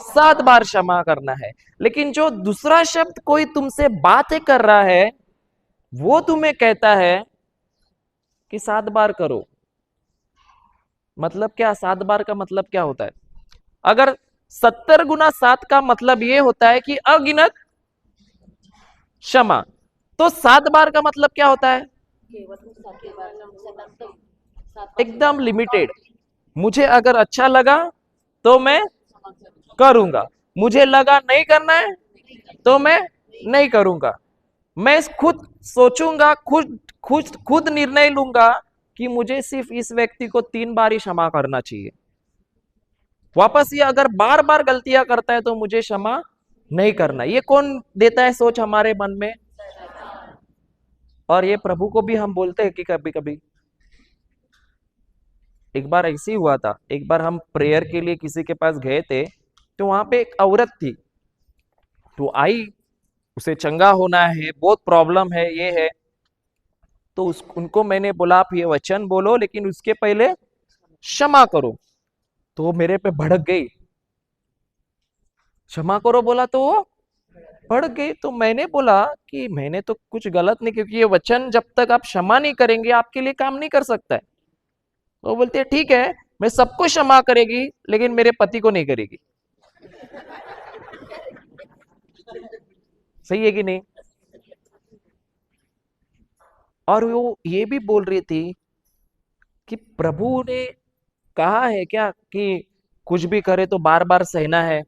7 बार क्षमा करना है। लेकिन जो दूसरा शब्द कोई तुमसे बातें कर रहा है, वो तुम्हें कहता है कि 7 बार करो। मतलब क्या? 7 बार का मतलब क्या होता है? अगर 70 गुना 7 का मतलब ये होता है कि अगिनत क्षमा, तो 7 बार का मतलब क्या होता है? एकदम लिमिटेड। मुझे अगर अच्छा लगा तो मैं करूंगा, मुझे लगा नहीं करना है तो मैं नहीं करूंगा। मैं खुद सोचूंगा, खुद निर्णय लूंगा कि मुझे सिर्फ इस व्यक्ति को 3 बार ही क्षमा करना चाहिए। वापस ये अगर बार बार गलतियां करता है तो मुझे क्षमा नहीं करना। ये कौन देता है सोच हमारे मन में? और ये प्रभु को भी हम बोलते हैं कि कभी कभी। एक बार ऐसे ही हुआ था, एक बार हम प्रेयर के लिए किसी के पास गए थे, तो वहां पे एक औरत थी, तो आई, उसे चंगा होना है, बहुत प्रॉब्लम है, ये है। तो उनको मैंने बोला आप ये वचन बोलो, लेकिन उसके पहले क्षमा करो। तो वो मेरे पे भड़क गई, क्षमा करो बोला तो वो भड़क गई। तो मैंने बोला कि मैंने तो कुछ गलत नहीं, क्योंकि ये वचन जब तक आप क्षमा नहीं करेंगे आपके लिए काम नहीं कर सकता है। तो बोलते हैं ठीक है, मैं सबको क्षमा करेगी लेकिन मेरे पति को नहीं करेगी। सही है कि नहीं? और वो ये भी बोल रही थी कि प्रभु ने कहा है क्या कि कुछ भी करे तो बार बार सहना है?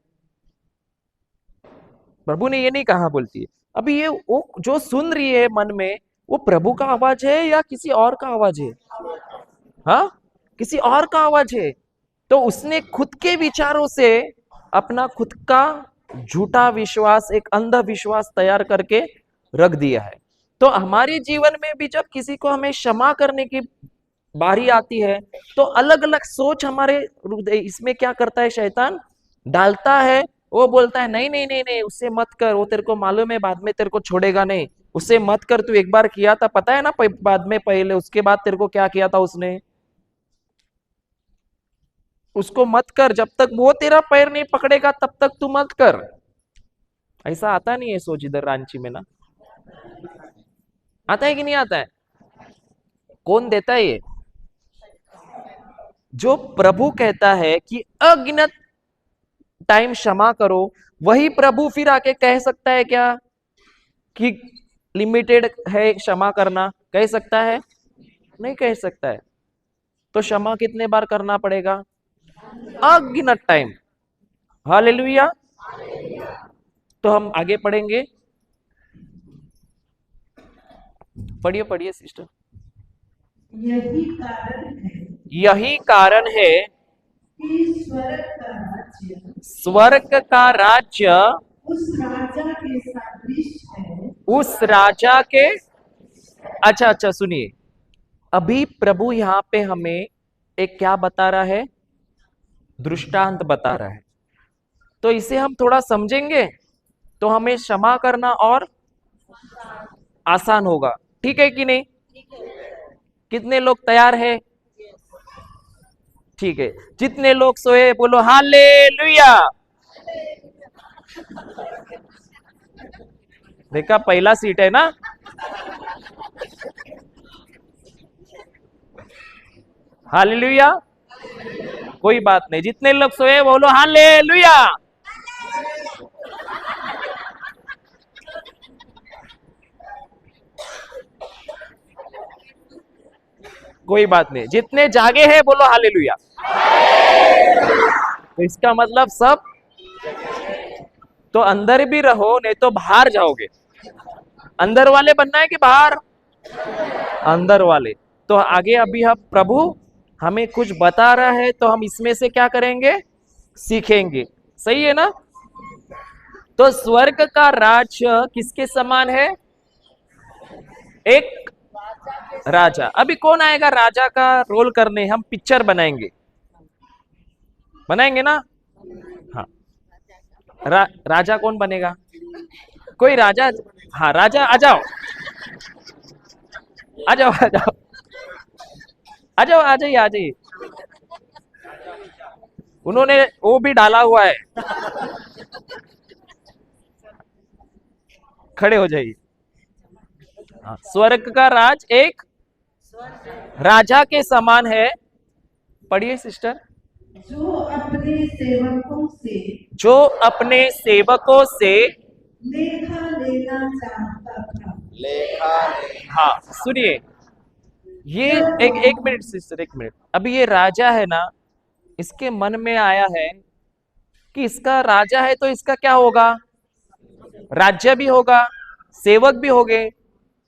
प्रभु ने ये नहीं कहा, बोलती है। अभी ये वो जो सुन रही है मन में, वो प्रभु का आवाज है या किसी और का आवाज है? हाँ, किसी और का आवाज है। तो उसने खुद के विचारों से अपना खुद का झूठा विश्वास, एक अंधविश्वास तैयार करके रख दिया है। तो हमारे जीवन में भी जब किसी को हमें क्षमा करने की बारी आती है, तो अलग अलग सोच हमारे इसमें क्या करता है? शैतान डालता है। वो बोलता है नहीं नहीं नहीं नहीं, उससे मत कर, वो तेरे को मालूम है बाद में तेरे को छोड़ेगा नहीं, उससे मत कर, तू एक बार किया था पता है ना, बाद में पहले उसके बाद तेरे को क्या किया था उसने, उसको मत कर, जब तक वो तेरा पैर नहीं पकड़ेगा तब तक तू मत कर। ऐसा आता नहीं है सोच इधर रांची में ना? आता है कि नहीं आता है? कौन देता है ये? जो प्रभु कहता है कि अगिनत टाइम क्षमा करो, वही प्रभु फिर आके कह सकता है क्या कि लिमिटेड है क्षमा करना, कह सकता है? नहीं कह सकता है। तो क्षमा कितने बार करना पड़ेगा? अनगिनत टाइम। हालेलुया। तो हम आगे पढ़ेंगे। पढ़िए पढ़िए सिस्टर। यही कारण है यही कारण है कि स्वर्ग का राज्य स्वर्ग का राज्य उस राजा के सदृश है उस राजा के। अच्छा अच्छा सुनिए, अभी प्रभु यहाँ पे हमें एक क्या बता रहा है? दृष्टांत बता रहा है। तो इसे हम थोड़ा समझेंगे तो हमें क्षमा करना और आसान होगा। ठीक है कि नहीं? कितने लोग तैयार है? ठीक है, जितने लोग सोए बोलो हालेलुया। देखा, पहला सीट है ना। हालेलुया। कोई बात नहीं, जितने लोग सोए बोलो हालेलुया। कोई बात नहीं, जितने जागे हैं बोलो हालेलुया। तो इसका मतलब सब तो अंदर भी रहो, नहीं तो बाहर जाओगे। अंदर वाले बनना है कि बाहर? अंदर वाले। तो आगे अभी हम प्रभु हमें कुछ बता रहा है तो हम इसमें से क्या करेंगे? सीखेंगे। सही है ना? तो स्वर्ग का राज्य किसके समान है? एक राजा। अभी कौन आएगा राजा का रोल करने? हम पिक्चर बनाएंगे, बनाएंगे ना? हाँ। राजा कौन बनेगा? कोई राजा? हाँ राजा, आ जाओ आ जाओ आ जाओ आ जाओ, आ जाइए आ जाइए। उन्होंने वो भी डाला हुआ है, खड़े हो जाइए। हाँ, स्वर्ग का राज एक राजा के समान है। पढ़िए सिस्टर। जो अपने सेवकों से जो अपने सेवकों से लेखा लेना चाहता था। हाँ सुनिए, ये एक मिनट सिस्टर, एक मिनट। अभी ये राजा है ना, इसके मन में आया है कि इसका राजा है तो इसका क्या होगा? राज्य भी होगा, सेवक भी होंगे।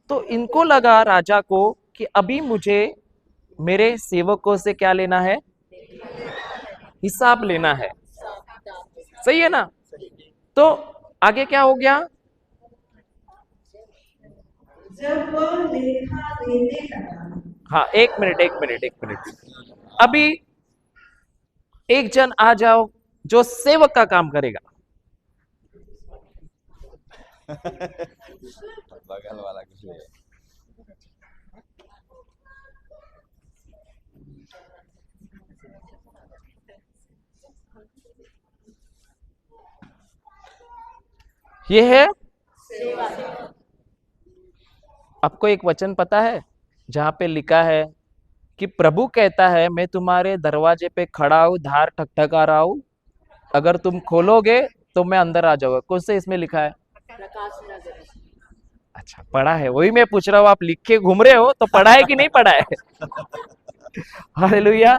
तो इनको लगा राजा को कि अभी मुझे मेरे सेवकों से क्या लेना है? हिसाब लेना है। सही है ना? तो आगे क्या हो गया? जब वह लेखा देने लगा, हाँ एक मिनट एक मिनट एक मिनट। अभी एक जन आ जाओ जो सेवक का काम करेगा। बगल वाला कुछ नहीं। ये है। आपको एक वचन पता है जहां पे लिखा है कि प्रभु कहता है मैं तुम्हारे दरवाजे पे खड़ा हूं, धार ठकठका रहा हूं, अगर तुम खोलोगे तो मैं अंदर आ जाऊंगा। कौन से इसमें लिखा है? प्रकाश नगर। अच्छा पढ़ा है, वही मैं पूछ रहा हूँ। आप लिख के घूम रहे हो तो पढ़ा है कि नहीं पढ़ा है? हालेलुया।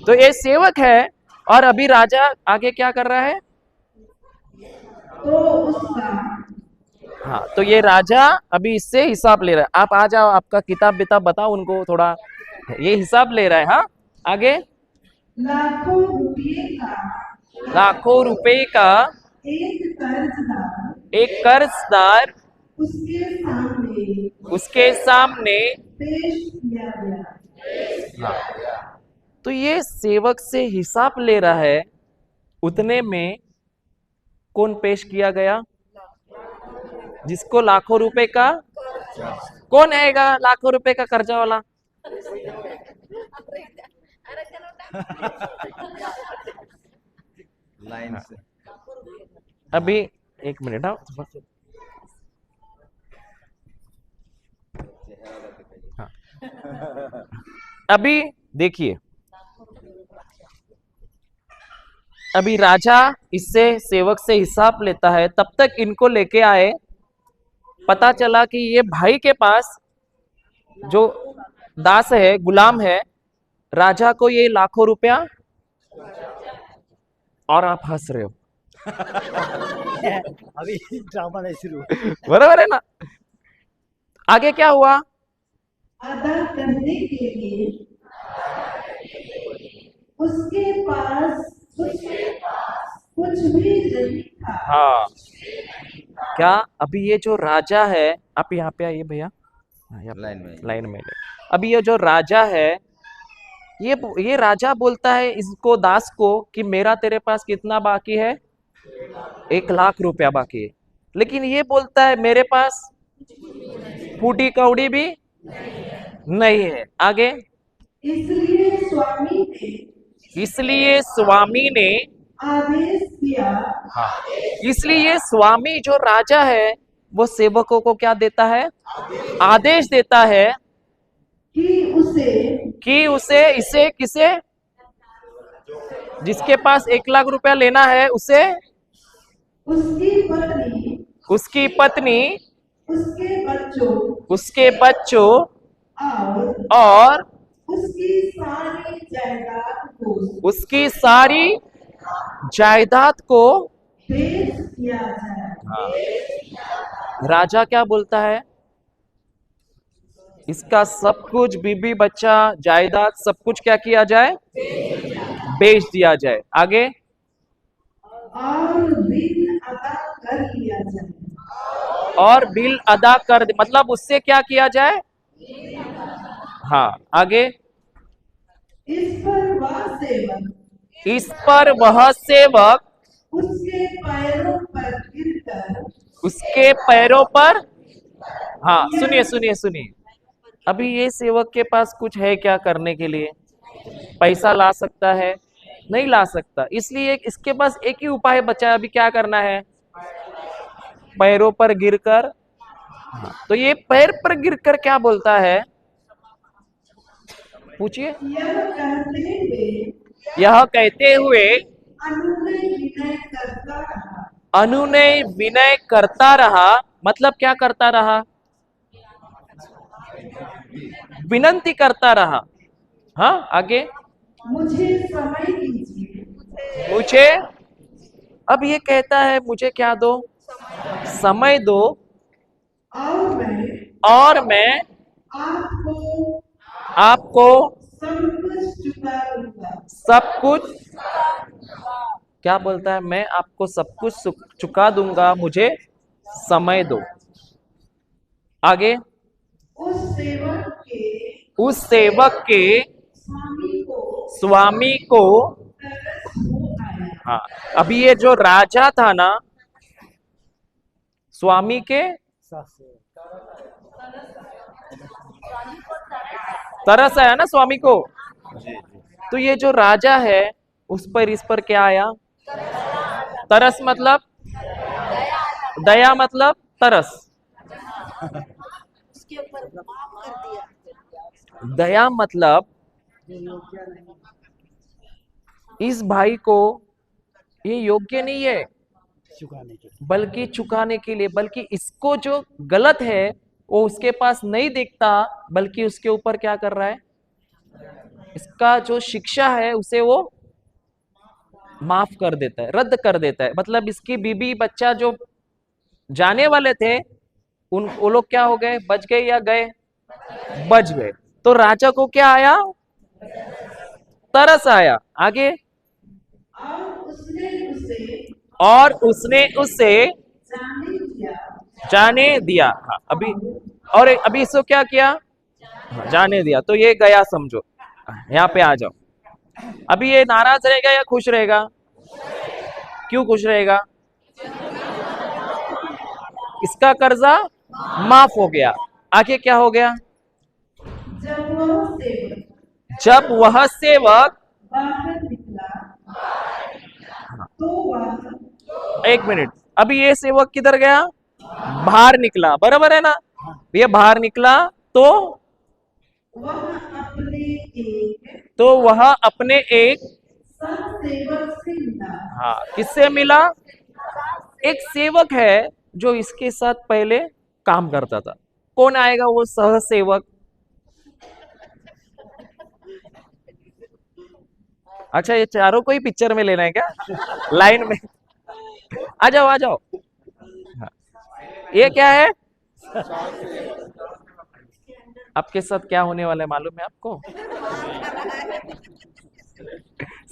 तो ये सेवक है और अभी राजा आगे क्या कर रहा है? तो उसका हाँ, तो ये राजा अभी इससे हिसाब ले रहा है। आप आ जाओ, आपका किताब बिताब बताओ उनको थोड़ा। ये हिसाब ले रहा है। हाँ आगे। लाखों रुपये का लाखों रुपए का एक कर्जदार उसके सामने उसके सामने पेश किया गया। हाँ, तो ये सेवक से हिसाब ले रहा है। उतने में कौन पेश किया गया? जिसको लाखों रुपए का। कौन आएगा लाखों रुपए का कर्जा वाला? लाइन से अभी एक मिनट। हाँ अभी देखिए, अभी राजा इससे सेवक से हिसाब लेता है। तब तक इनको लेके आए पता चला कि ये भाई के पास जो दास है, गुलाम है, राजा को ये लाखों रुपया, और आप हंस रहे हो। अभी ड्रामा नहीं शुरू। बराबर है ना। आगे क्या हुआ? अदा करने के लिए उसके पास कुछ भी नहीं था। हाँ, क्या अभी ये जो राजा है, आप यहाँ पे आइए भैया, लाइन में। अभी ये जो राजा है, ये राजा बोलता है इसको, दास को, कि मेरा तेरे पास कितना बाकी है? 1,00,000 रुपया बाकी है। लेकिन ये बोलता है मेरे पास फूटी कौड़ी भी नहीं है। आगे, इसलिए स्वामी ने आदेश दिया। हाँ, इसलिए स्वामी जो राजा है वो सेवकों को क्या देता है? आदेश देता है कि उसे इसे किसे, जिसके पास 1,00,000 रुपया लेना है, उसे, उसकी पत्नी, उसके बच्चों और उसकी सारी जायदाद को पेश किया जाए। राजा क्या बोलता है? इसका सब कुछ, बीबी बच्चा, जायदाद, सब कुछ क्या किया जाए? बेच दिया जाए। आगे, और बिल अदा कर लिया जाए। और बिल अदा कर दे, मतलब उससे क्या किया जाए? हाँ, आगे, इस पर वह सेवक उसके पैरों पर हाँ, सुनिए। अभी ये सेवक के पास कुछ है क्या करने के लिए? पैसा ला सकता है? नहीं ला सकता। इसलिए इसके पास एक ही उपाय बचा है, अभी क्या करना है? पैरों पर गिरकर। तो ये पैर पर गिरकर क्या बोलता है? पूछिए। यह कहते हुए अनुनय विनय करता रहा। मतलब क्या करता रहा? विनंती करता रहा। हाँ, आगे, मुझे समय दीजिए। मुझे, अब ये कहता है मुझे क्या दो? समय दो, और मैं आपको सब कुछ, क्या बोलता है? मैं आपको सब कुछ चुका दूंगा, मुझे समय दो। आगे, उस सेवक के स्वामी को हाँ, अभी ये जो राजा था ना, स्वामी के तरस आया ना स्वामी को। तो ये जो राजा है उस पर, इस पर क्या आया? तरस मतलब, दया मतलब तरस। उसके ऊपर माफ कर दिया। दया मतलब इस भाई को ये योग्य नहीं है बल्कि चुकाने के लिए, बल्कि इसको जो गलत है वो उसके पास नहीं दिखता, बल्कि उसके ऊपर क्या कर रहा है? इसका जो शिक्षा है उसे वो माफ कर देता है, रद्द कर देता है। मतलब इसकी बीबी बच्चा जो जाने वाले थे, वो लोग क्या हो गए? बच गए या गए? बच गए। तो राजा को क्या आया? तरस आया। आगे, और उसने उसे जाने दिया। हाँ, अभी इसको क्या किया? जाने दिया। तो ये गया, समझो। यहाँ पे आ जाओ। अभी ये नाराज रहेगा या खुश रहेगा? क्यों खुश रहेगा? इसका कर्जा माफ हो गया। आगे क्या हो गया? जब वह सेवक बाहर निकला तो वह एक मिनट, अभी ये सेवक किधर गया? बाहर निकला, बराबर है ना? ये बाहर निकला तो वह अपने एक सेवक से मिला। हाँ, किससे मिला? एक सेवक है जो इसके साथ पहले काम करता था। कौन आएगा वो सहसेवक? अच्छा, ये चारों को ही पिक्चर में लेना है क्या? लाइन में आ जाओ, आ जाओ। हाँ। ये क्या है? आपके साथ क्या होने वाला है मालूम है आपको?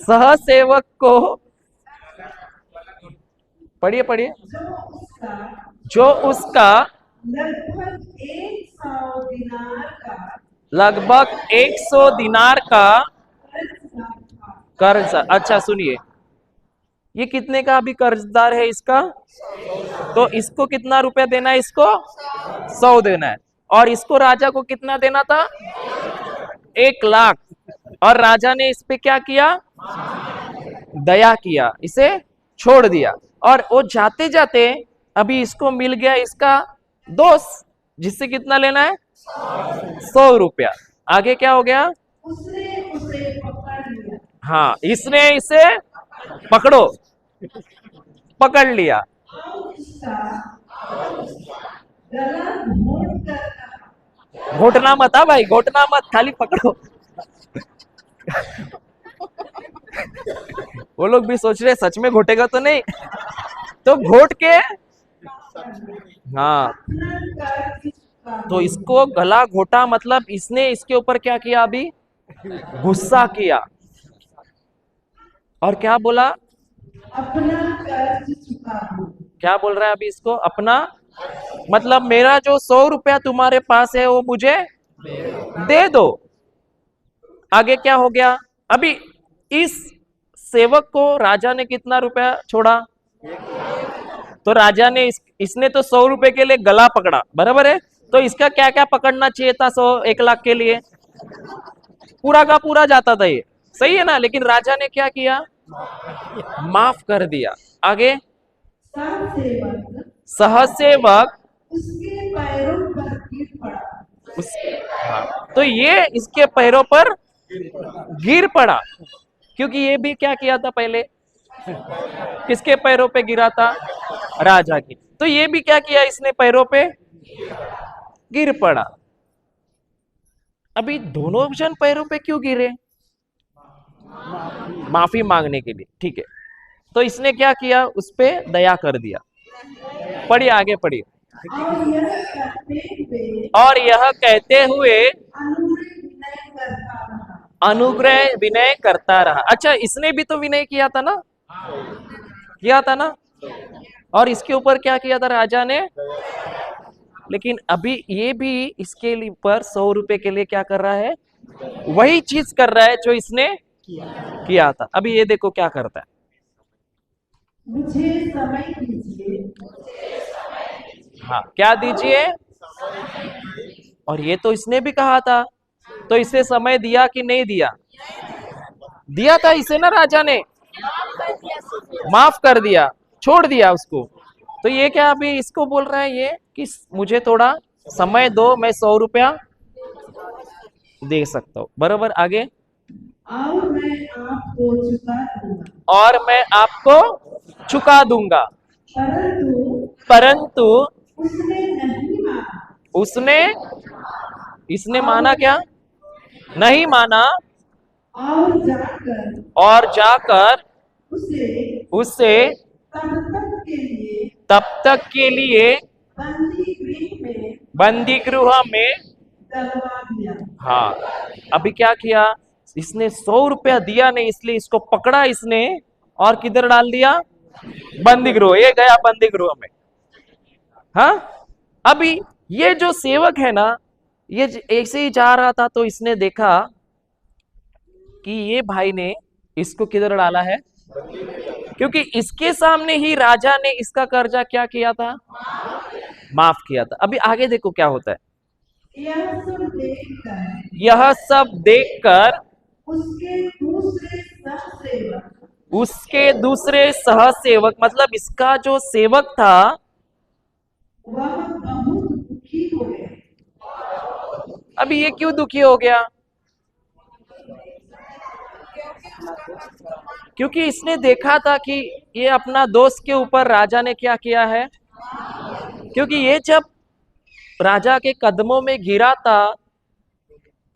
सहसेवक को पढ़िए पढ़िए। जो उसका लगभग 100 दिनार का कर्ज। अच्छा सुनिए, ये कितने का अभी कर्जदार है इसका? तो इसको कितना रुपया देना है? इसको 100 देना है। और इसको राजा को कितना देना था? 1,00,000। और राजा ने इस पे क्या किया? दया किया, इसे छोड़ दिया। और वो जाते जाते अभी इसको मिल गया इसका दोस्त, जिससे कितना लेना है? 100 रुपया। आगे क्या हो गया? उसने उसे पकड़ लिया हाँ, इसने इसे पकड़ो, पकड़ लिया। और उसका गला घोट कर कहा, घोटना मत, हाँ भाई, घोटना मत, खाली पकड़ो। वो लोग भी सोच रहे सच में घोटेगा तो नहीं, तो घोट के हाँ, अपना कर्ज चुका तो इसको गला घोटा मतलब इसने इसके ऊपर क्या किया? अभी गुस्सा किया और क्या बोला? अपना कर्ज चुका दो। क्या बोल रहा है अभी इसको? अपना मतलब मेरा जो 100 रुपया तुम्हारे पास है वो मुझे दे दो। आगे क्या हो गया? अभी इस सेवक को राजा ने कितना रुपया छोड़ा? तो राजा ने इसने तो 100 रुपए के लिए गला पकड़ा, बराबर है? तो इसका क्या क्या पकड़ना चाहिए था? 1,00,000 के लिए पूरा का पूरा जाता था ये, सही है ना? लेकिन राजा ने क्या किया? माफ कर दिया। आगे सहसेवक सहसेवक उसके पैरों पर गिर पड़ा। हाँ, तो ये इसके पैरों पर गिर पड़ा, क्योंकि ये भी क्या किया था पहले? किसके पैरों पे गिरा था? राजा की। तो ये भी क्या किया इसने? पैरों पे गिर पड़ा। अभी दोनों जन पैरों पे क्यों गिरे? माफी मांगने के लिए, ठीक है। तो इसने क्या किया? उस पे दया कर दिया। पढ़िए, आगे पढ़िए। और यह कहते हुए और यह कहते हुए अनुग्रह विनय करता रहा। अनुग्रह विनय करता रहा। अच्छा, इसने भी तो विनय किया था ना? किया था ना? और इसके ऊपर क्या किया था राजा ने? लेकिन अभी ये भी इसके ऊपर 100 रुपए के लिए क्या कर रहा है? वही चीज कर रहा है जो इसने किया था। अभी ये देखो क्या करता है। मुझे समय दीजिए। हाँ, क्या दीजिए? और ये तो इसने भी कहा था, तो इसे समय दिया कि नहीं दिया? दिया था इसे ना, राजा ने माफ कर दिया, छोड़ दिया उसको। तो ये क्या अभी इसको बोल रहा है ये कि मुझे थोड़ा समय दो, मैं 100 रुपया दे सकता हूं, बराबर? आगे और मैं आपको चुका दूंगा। और मैं आपको चुका दूंगा। परंतु परंतु उसने नहीं माना उसने इसने माना क्या? नहीं माना। और जाकर उसे उसे तब तक के लिए बंदी गृह में डलवा दिया। हाँ, अभी क्या किया? इसने 100 रुपया दिया नहीं, इसलिए इसको पकड़ा इसने और किधर डाल दिया? बंदी गृह। ये गया बंदी गृह में। हाँ, अभी ये जो सेवक है ना, ये ऐसे ही जा रहा था तो इसने देखा कि ये भाई ने इसको किधर डाला है? क्योंकि इसके सामने ही राजा ने इसका कर्जा क्या किया था? माफ किया था। अभी आगे देखो क्या होता है। यह सब देखकर उसके दूसरे सहसेवक मतलब इसका जो सेवक था वह बहुत दुखी हो गया। अभी ये क्यों दुखी हो गया? क्योंकि इसने देखा था कि ये अपना दोस्त के ऊपर राजा ने क्या किया है। क्योंकि ये जब राजा के कदमों में गिरा था,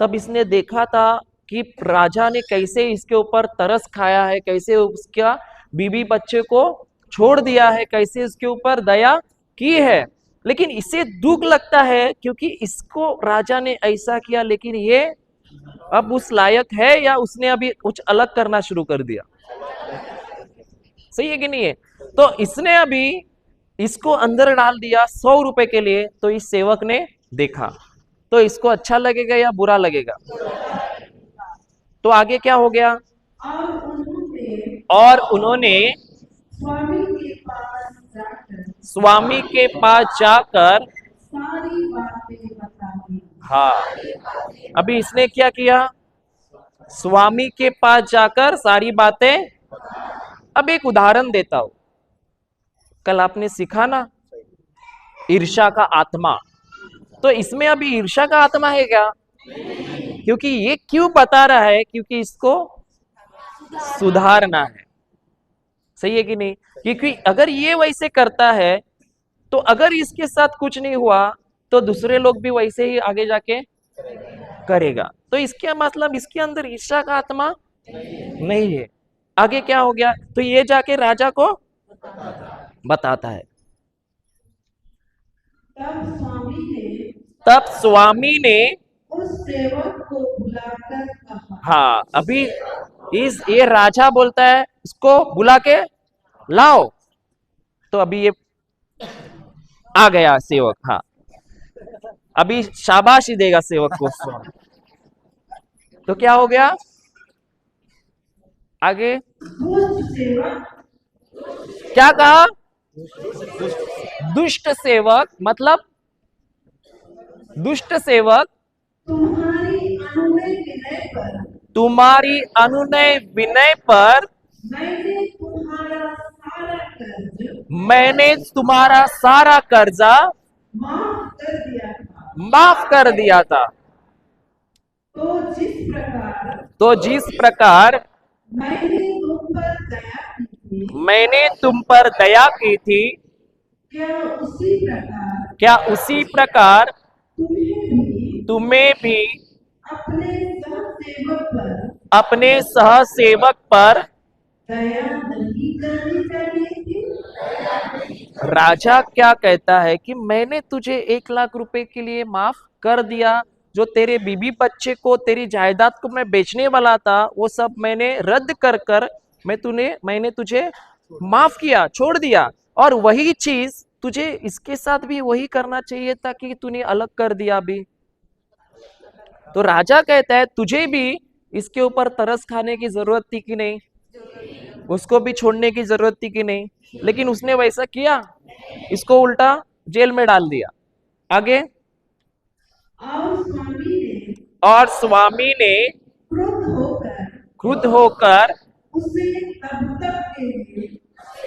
तब इसने देखा था कि राजा ने कैसे इसके ऊपर तरस खाया है, कैसे उसका बीवी बच्चे को छोड़ दिया है, कैसे इसके ऊपर दया की है। लेकिन इसे दुख लगता है क्योंकि इसको राजा ने ऐसा किया, लेकिन ये अब उस लायक है या उसने अभी कुछ अलग करना शुरू कर दिया। सही है कि नहीं है? तो इसने अभी इसको अंदर डाल दिया 100 रुपए के लिए। तो इस सेवक ने देखा, तो इसको अच्छा लगेगा या बुरा लगेगा? तो आगे क्या हो गया? और और उन्होंने उन्होंने स्वामी के पास जाकर स्वामी के पास जाकर सारी बातें बता दी। हाँ, अभी इसने क्या किया? स्वामी के पास जाकर सारी बातें। अब एक उदाहरण देता हूं। कल आपने सीखा ना ईर्ष्या का आत्मा, तो इसमें अभी ईर्ष्या का आत्मा है क्या? क्योंकि ये क्यों बता रहा है? क्योंकि इसको सुधारना है। सही है कि नहीं? क्योंकि अगर ये वैसे करता है तो अगर इसके साथ कुछ नहीं हुआ तो दूसरे लोग भी वैसे ही आगे जाके करेगा। तो इसका मतलब इसके अंदर ईर्ष्या का आत्मा नहीं है। आगे क्या हो गया? तो ये जाके राजा को बताता है। तब स्वामी ने तब स्वामी ने उस सेवक को बुलाकर कहा। हाँ, अभी ये राजा बोलता है इसको बुला के लाओ। तो अभी ये आ गया सेवक। हाँ, अभी शाबाशी देगा सेवक को। तो क्या हो गया आगे? दुष्ट सेवक क्या कहा? दुष्ट सेवक मतलब दुष्ट सेवक तुम्हारी अनुनय विनय पर तुम्हारी अनुनय विनय पर मैंने तुम्हारा सारा कर्जा माफ कर दिया था। तो जिस प्रकार मैंने तुम पर दया की थी, क्या उसी प्रकार तुम्हें भी अपने सहसेवक पर दया नहीं करनी चाहिए थी। राजा क्या कहता है कि मैंने तुझे 1 लाख रुपए के लिए माफ कर दिया। जो तेरे बीबी बच्चे को, तेरी जायदाद को मैं बेचने वाला था, वो सब मैंने रद्द कर कर मैंने तुझे माफ किया, छोड़ दिया। और वही चीज तुझे इसके साथ भी वही करना चाहिए था कि तूने अलग कर दिया भी। तो राजा कहता है तुझे भी इसके ऊपर तरस खाने की जरूरत थी कि नहीं? उसको भी छोड़ने की जरूरत थी कि नहीं? लेकिन उसने वैसा किया, इसको उल्टा जेल में डाल दिया। आगे, और स्वामी ने क्रुद्ध होकर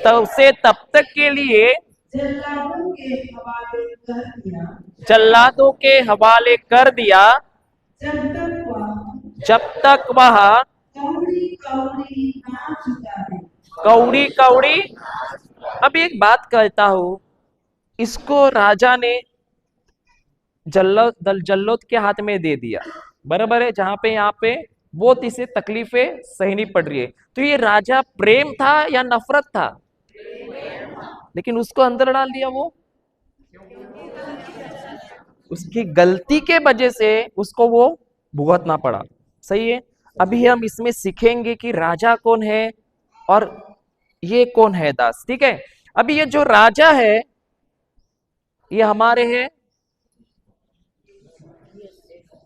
उसे तब तक के लिए जल्लादों के हवाले कर दिया, जब तक वह कौड़ी कौड़ी। अब एक बात कहता हूं, इसको राजा ने जल्लोद के हाथ में दे दिया, बराबर है, जहां पे यहाँ पे बहुत इसे तकलीफें सहनी पड़ रही है। तो ये राजा प्रेम था या नफरत था? लेकिन उसको अंदर डाल दिया। वो उसकी गलती के वजह से उसको वो भुगतना पड़ा। सही है। अभी हम इसमें सीखेंगे कि राजा कौन है और ये कौन है दास। ठीक है। अभी ये जो राजा है ये हमारे हैं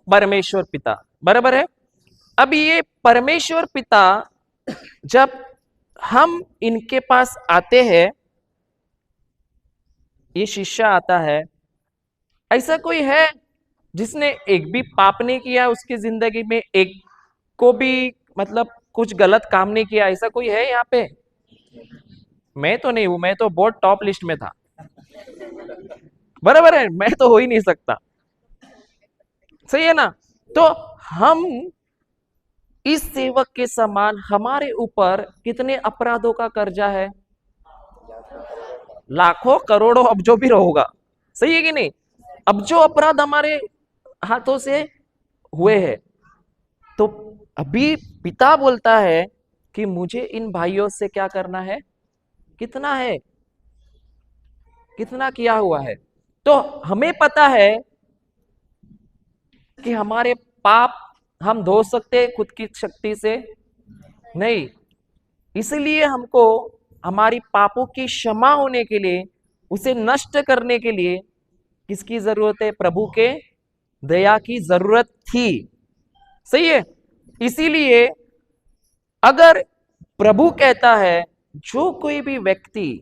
परमेश्वर पिता, बराबर है। अभी ये परमेश्वर पिता जब हम इनके पास आते हैं, ये शिष्य आता है, ऐसा कोई है जिसने एक भी पाप नहीं किया उसकी जिंदगी में, एक को भी मतलब कुछ गलत काम नहीं किया, ऐसा कोई है यहाँ पे? मैं तो नहीं हूं, मैं तो बहुत टॉप लिस्ट में था, बराबर है, मैं तो हो ही नहीं सकता। सही है ना। तो हम इस सेवक के समान हमारे ऊपर कितने अपराधों का कर्जा है? लाखों करोड़ों अब जो भी होगा। सही है कि नहीं? अब जो अपराध हमारे हाथों से हुए हैं, तो अभी पिता बोलता है कि मुझे इन भाइयों से क्या करना है, कितना है, कितना किया हुआ है। तो हमें पता है कि हमारे पाप हम धो सकते हैं खुद की शक्ति से नहीं, इसलिए हमको हमारी पापों की क्षमा होने के लिए, उसे नष्ट करने के लिए किसकी जरूरत है, प्रभु के दया की जरूरत थी। सही है। इसीलिए अगर प्रभु कहता है जो कोई भी व्यक्ति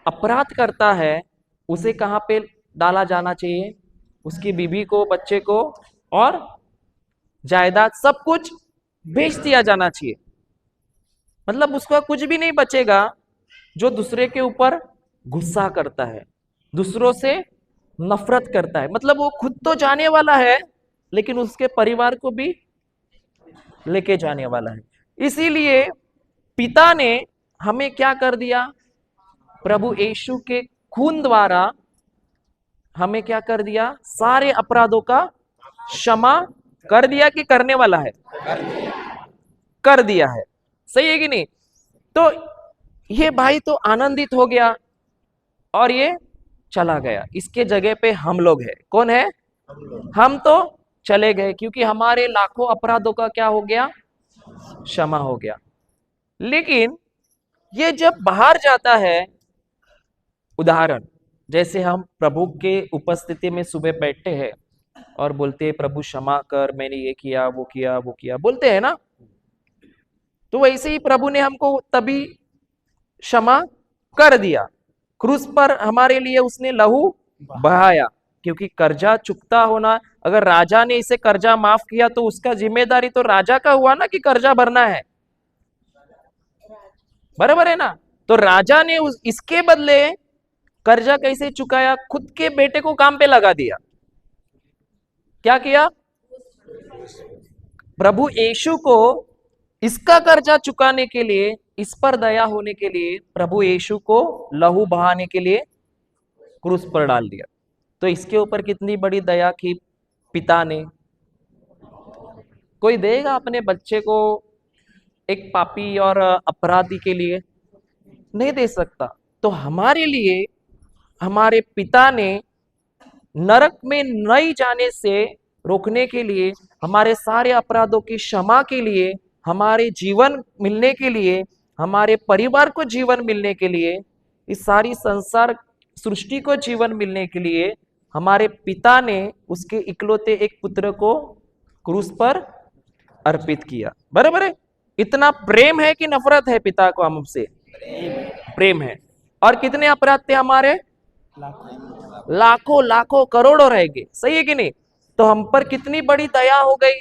अपराध करता है उसे कहां पे डाला जाना चाहिए, उसकी बीवी को, बच्चे को और जायदाद सब कुछ बेच दिया जाना चाहिए। मतलब उसका कुछ भी नहीं बचेगा। जो दूसरे के ऊपर गुस्सा करता है, दूसरों से नफरत करता है, मतलब वो खुद तो जाने वाला है लेकिन उसके परिवार को भी लेके जाने वाला है। इसीलिए पिता ने हमें क्या कर दिया, प्रभु यीशु के खून द्वारा हमें क्या कर दिया, सारे अपराधों का क्षमा कर दिया कि करने वाला है, कर दिया है। सही है कि नहीं। तो ये भाई तो आनंदित हो गया और ये चला गया। इसके जगह पे हम लोग हैं। कौन है, हम तो चले गए क्योंकि हमारे लाखों अपराधों का क्या हो गया, क्षमा हो गया। लेकिन ये जब बाहर जाता है, उदाहरण जैसे हम प्रभु के उपस्थिति में सुबह बैठते हैं और बोलते हैं प्रभु क्षमा कर, मैंने ये किया वो किया वो किया, बोलते हैं ना। तो वैसे ही प्रभु ने हमको तभी क्षमा कर दिया। क्रूस पर हमारे लिए उसने लहू बहाया, क्योंकि कर्जा चुकता होना, अगर राजा ने इसे कर्जा माफ किया तो उसका जिम्मेदारी तो राजा का हुआ ना कि कर्जा भरना है, बराबर है ना। तो राजा ने इसके बदले कर्जा कैसे चुकाया, खुद के बेटे को काम पे लगा दिया। क्या किया, प्रभु यीशु को इसका कर्जा चुकाने के लिए, इस पर दया होने के लिए प्रभु यीशु को लहू बहाने के लिए क्रूस पर डाल दिया। तो इसके ऊपर कितनी बड़ी दया की पिता ने। कोई देगा अपने बच्चे को एक पापी और अपराधी के लिए, नहीं दे सकता। तो हमारे लिए हमारे पिता ने नरक में नहीं जाने से रोकने के लिए, हमारे सारे अपराधों की क्षमा के लिए, हमारे जीवन मिलने के लिए, हमारे परिवार को जीवन मिलने के लिए, इस सारी संसार सृष्टि को जीवन मिलने के लिए हमारे पिता ने उसके इकलौते एक पुत्र को क्रूस पर अर्पित किया। बराबर है। इतना प्रेम है कि नफरत है पिता को हमसे, प्रेम है। और कितने अपराध थे हमारे, लाखों लाखों करोड़ों रहेंगे। सही है कि नहीं। तो हम पर कितनी बड़ी दया हो गई,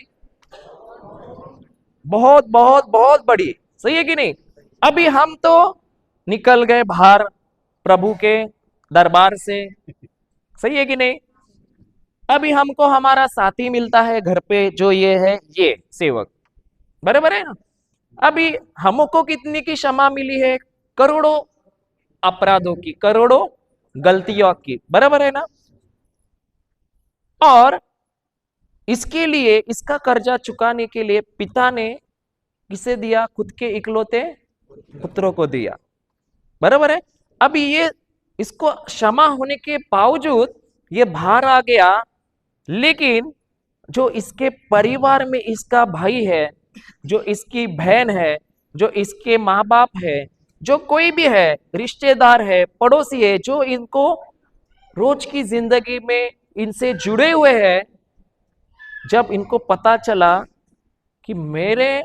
बहुत बहुत बहुत बड़ी। सही है कि नहीं। अभी हम तो निकल गए बाहर प्रभु के दरबार से, सही है कि नहीं। अभी हमको हमारा साथी मिलता है घर पे, जो ये है, ये सेवक, बराबर है ना। अभी हमको कितनी की क्षमा मिली है, करोड़ों अपराधों की, करोड़ों गलतियों की, बराबर है ना। और इसके लिए, इसका कर्जा चुकाने के लिए पिता ने किसे दिया, खुद के इकलौते पुत्रों को दिया, बराबर है। अभी ये इसको क्षमा होने के बावजूद ये बाहर आ गया, लेकिन जो इसके परिवार में इसका भाई है, जो इसकी बहन है, जो इसके माँ बाप है, जो कोई भी है, रिश्तेदार है, पड़ोसी है, जो इनको रोज की जिंदगी में इनसे जुड़े हुए हैं, जब इनको पता चला कि मेरे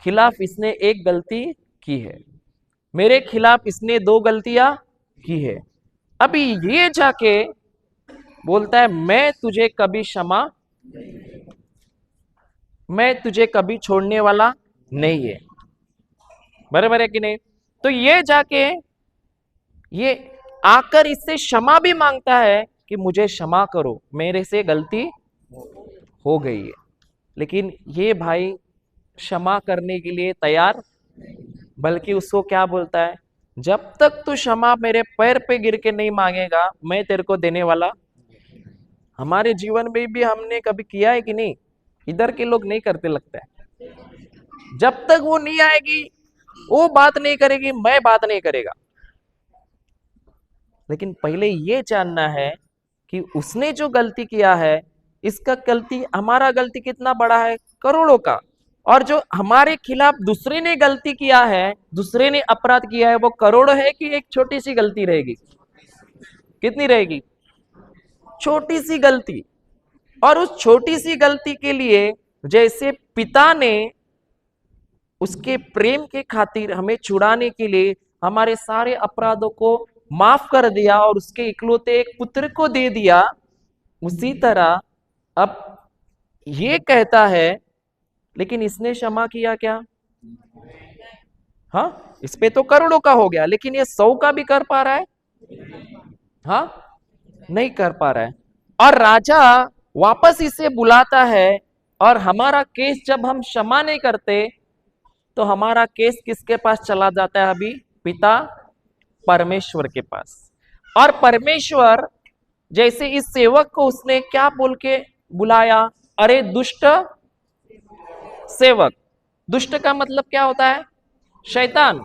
खिलाफ इसने एक गलती की है, मेरे खिलाफ इसने 2 गलतियां की है, अभी ये जाके बोलता है मैं तुझे कभी क्षमा, मैं तुझे कभी छोड़ने वाला नहीं है, बराबर है कि नहीं। तो ये जाके ये आकर इससे क्षमा भी मांगता है कि मुझे क्षमा करो, मेरे से गलती हो गई है। लेकिन ये भाई क्षमा करने के लिए तैयार, बल्कि उसको क्या बोलता है, जब तक तू क्षमा मेरे पैर पे गिर के नहीं मांगेगा, मैं तेरे को देने वाला। हमारे जीवन में भी हमने कभी किया है कि नहीं? इधर के लोग नहीं करते लगता है। जब तक वो नहीं आएगी, वो बात नहीं करेगी, मैं बात नहीं करेगा। लेकिन पहले ये जानना है कि उसने जो गलती किया है, इसका गलती, हमारा गलती कितना बड़ा है? करोड़ों का। और जो हमारे खिलाफ दूसरे ने गलती किया है, दूसरे ने अपराध किया है, वो करोड़ है कि एक छोटी सी गलती रहेगी? कितनी रहेगी? छोटी सी गलती। और उस छोटी सी गलती के लिए जैसे पिता ने उसके प्रेम के खातिर हमें छुड़ाने के लिए हमारे सारे अपराधों को माफ कर दिया और उसके इकलौते एक पुत्र को दे दिया, उसी तरह अब ये कहता है, लेकिन इसने क्षमा किया क्या? हाँ, इस पे तो करोड़ों का हो गया, लेकिन ये 100 का भी कर पा रहा है? हाँ, नहीं कर पा रहा है। और राजा वापस इसे बुलाता है, और हमारा केस जब हम क्षमा नहीं करते तो हमारा केस किसके पास चला जाता है? अभी पिता परमेश्वर के पास। और परमेश्वर जैसे इस सेवक को उसने क्या बोल के बुलाया? अरे दुष्ट सेवक। दुष्ट का मतलब क्या होता है? शैतान।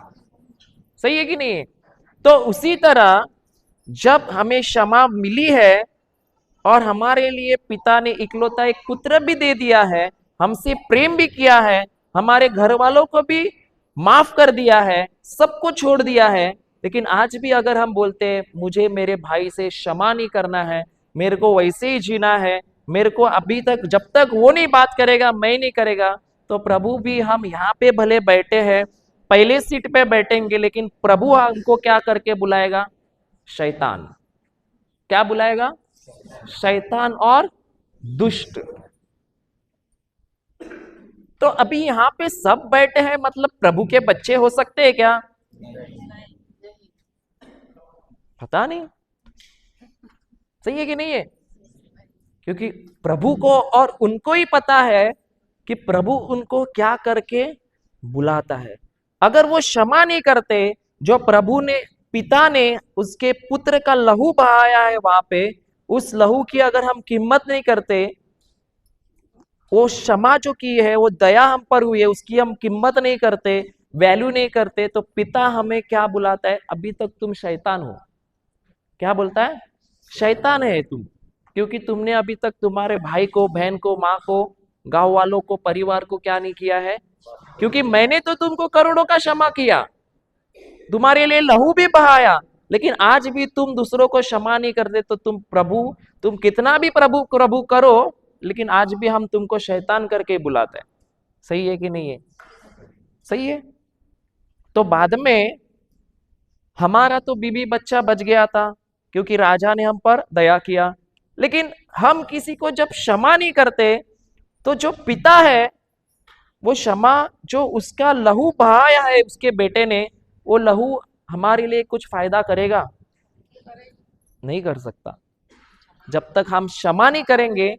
सही है कि नहीं है? तो उसी तरह जब हमें क्षमा मिली है और हमारे लिए पिता ने इकलौता एक पुत्र भी दे दिया है, हमसे प्रेम भी किया है, हमारे घर वालों को भी माफ कर दिया है, सबको छोड़ दिया है, लेकिन आज भी अगर हम बोलते हैं मुझे मेरे भाई से क्षमा नहीं करना है, मेरे को वैसे ही जीना है, मेरे को अभी तक, जब तक वो नहीं बात करेगा मैं नहीं करेगा, तो प्रभु भी, हम यहाँ पे भले बैठे हैं, पहले सीट पे बैठेंगे, लेकिन प्रभु हमको क्या करके बुलाएगा? शैतान। क्या बुलाएगा? शैतान और दुष्ट। तो अभी यहाँ पे सब बैठे हैं, मतलब प्रभु के बच्चे हो सकते हैं क्या? पता नहीं। सही है कि नहीं है? क्योंकि प्रभु को और उनको ही पता है कि प्रभु उनको क्या करके बुलाता है। अगर वो क्षमा नहीं करते, जो प्रभु ने, पिता ने उसके पुत्र का लहू बहाया है वहां पे, उस लहू की अगर हम कीमत नहीं करते, वो क्षमा जो की है, वो दया हम पर हुई है, उसकी हम कीमत नहीं करते, वैल्यू नहीं करते, तो पिता हमें क्या बुलाता है? अभी तक तुम शैतान हो। क्या बोलता है? शैतान है तुम, क्योंकि तुमने अभी तक तुम्हारे भाई को, बहन को, माँ को, गांव वालों को, परिवार को क्या नहीं किया है? क्योंकि मैंने तो तुमको करोड़ों का क्षमा किया, तुम्हारे लिए लहू भी बहाया, लेकिन आज भी तुम दूसरों को क्षमा नहीं करते, तो तुम कितना भी प्रभु प्रभु करो, लेकिन आज भी हम तुमको शैतान करके बुलाते हैं। सही है कि नहीं है? सही है। तो बाद में हमारा तो बीबी बच्चा बच गया था, क्योंकि राजा ने हम पर दया किया, लेकिन हम किसी को जब क्षमा नहीं करते, तो जो पिता है वो क्षमा, जो उसका लहू बहाया है उसके बेटे ने, वो लहू हमारे लिए कुछ फायदा करेगा? नहीं कर सकता। जब तक हम क्षमा नहीं करेंगे,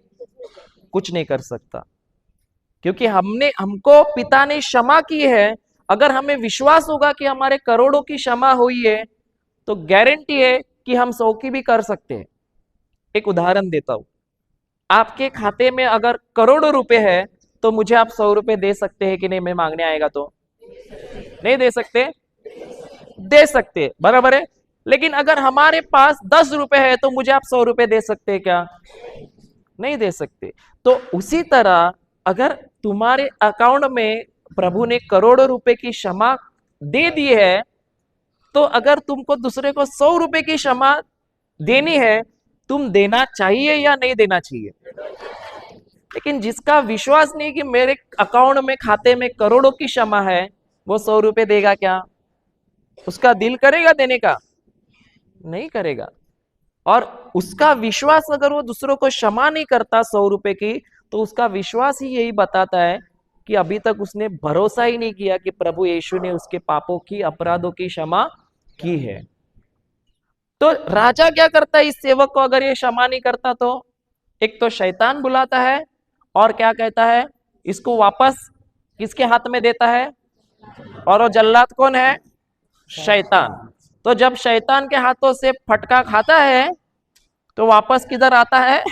कुछ नहीं कर सकता, क्योंकि हमको पिता ने क्षमा की है। अगर हमें विश्वास होगा कि हमारे करोड़ों की क्षमा हुई है, तो गारंटी है कि हम 100 की भी कर सकते हैं। एक उदाहरण देता हूं, आपके खाते में अगर करोड़ों रुपए है, तो मुझे आप 100 रुपए दे सकते हैं कि नहीं? मैं मांगने आएगा तो नहीं दे सकते? दे सकते, बराबर है। लेकिन अगर हमारे पास 10 रुपए है, तो मुझे आप 100 रुपए दे सकते हैं क्या? नहीं दे सकते। तो उसी तरह अगर तुम्हारे अकाउंट में प्रभु ने करोड़ों रुपए की क्षमा दे दी है, तो अगर तुमको दूसरे को 100 रुपए की क्षमा देनी है, तुम देना चाहिए या नहीं देना चाहिए? लेकिन जिसका विश्वास नहीं कि मेरे अकाउंट में, खाते में करोड़ों की क्षमा है, वो 100 रुपए देगा क्या? उसका दिल करेगा देने का? नहीं करेगा। और उसका विश्वास, अगर वो दूसरों को क्षमा नहीं करता 100 रुपए की, तो उसका विश्वास ही यही बताता है कि अभी तक उसने भरोसा ही नहीं किया कि प्रभु यीशु ने उसके पापों की, अपराधों की क्षमा की है। तो राजा क्या करता है इस सेवक को? अगर ये क्षमा नहीं करता, तो एक तो शैतान बुलाता है, और क्या कहता है? इसको वापस किसके हाथ में देता है? और वो जल्लाद कौन है? शैतान। तो जब शैतान के हाथों से फटका खाता है तो वापस किधर आता है?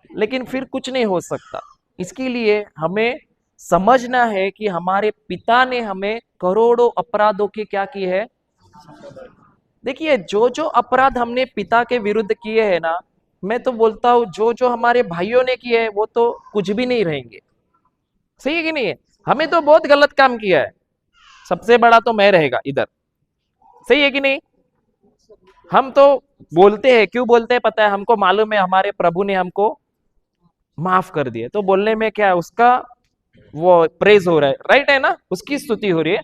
लेकिन फिर कुछ नहीं हो सकता। इसके लिए हमें समझना है कि हमारे पिता ने हमें करोड़ों अपराधों की क्या की है। देखिए, जो जो अपराध हमने पिता के विरुद्ध किए हैं ना, मैं तो बोलता हूं जो जो हमारे भाइयों ने किए हैं वो तो कुछ भी नहीं रहेंगे। सही है कि नहीं है? हमें तो बहुत गलत काम किया है, सबसे बड़ा तो मैं रहेगा इधर। सही है कि नहीं? हम तो बोलते हैं, क्यों बोलते हैं पता है? हमको मालूम है हमारे प्रभु ने हमको माफ कर दिए, तो बोलने में क्या है, उसका वो प्रेज हो रहा है, राइट है ना, उसकी स्तुति हो रही है।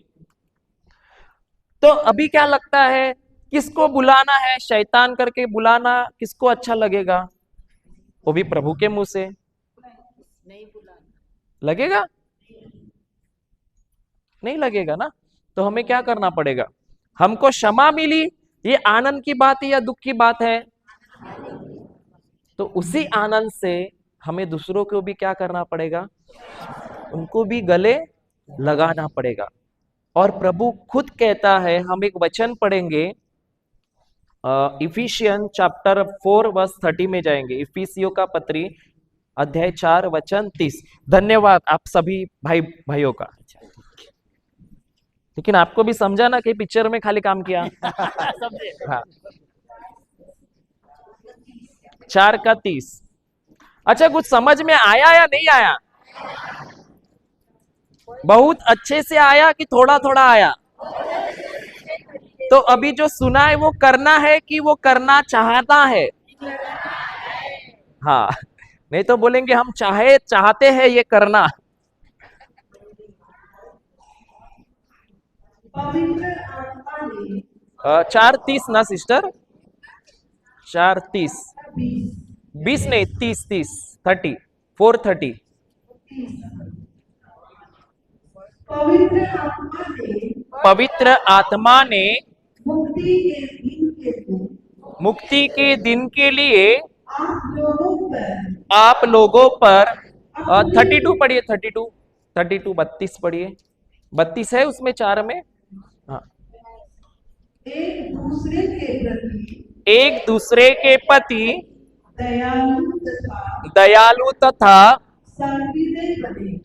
तो अभी क्या लगता है, किसको बुलाना है? शैतान करके बुलाना किसको अच्छा लगेगा? वो भी प्रभु के मुंह से नहीं बुलाना लगेगा? नहीं लगेगा ना। तो हमें क्या करना पड़ेगा? हमको क्षमा मिली, ये आनंद की बात है या दुख की बात है? तो उसी आनंद से हमें दूसरों को भी क्या करना पड़ेगा? उनको भी गले लगाना पड़ेगा। और प्रभु खुद कहता है, हम एक वचन पढ़ेंगे, इफिशियन चैप्टर 4 वर्स 30 में जाएंगे। इफिसियों का पत्री अध्याय 4 वचन 30। धन्यवाद आप सभी भाइयों का। लेकिन आपको भी समझा ना कि पिक्चर में खाली काम किया। हाँ, 4 का 30। अच्छा, कुछ समझ में आया या नहीं आया? बहुत अच्छे से आया कि थोड़ा थोड़ा आया? तो अभी जो सुना है वो करना है कि वो करना चाहता है? हाँ, नहीं तो बोलेंगे हम चाहते हैं ये करना। पवित्र आत्मा ने 4:30 ना सिस्टर? 4:30 बीस 20 नहीं, 30 30 4:30। पवित्र आत्मा ने पवित्र आत्मा ने मुक्ति के दिन के दिन मुक्ति के दिन के लिए आप लोगों पर 32 पढ़िए, 32 32 पढ़िए। 32 है उसमें 4 में। हाँ, एक दूसरे के प्रति एक दूसरे के प्रति दयालु दयालु तथा तथा संविदे बने।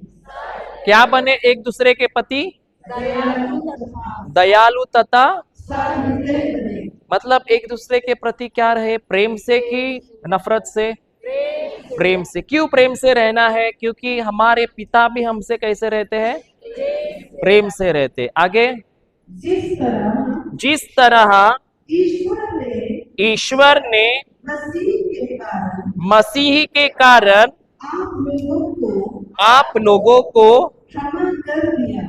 क्या बने? एक दूसरे के प्रति दयालु तथा संविदे बने। मतलब एक दूसरे के प्रति क्या रहे? प्रेम से कि नफरत से? प्रेम से। क्यों प्रेम से रहना है? क्योंकि हमारे पिता भी हमसे कैसे रहते हैं? प्रेम से रहते। आगे, जिस तरह ईश्वर ने मसीह के कारण आप लोगों को क्षमा कर दिया।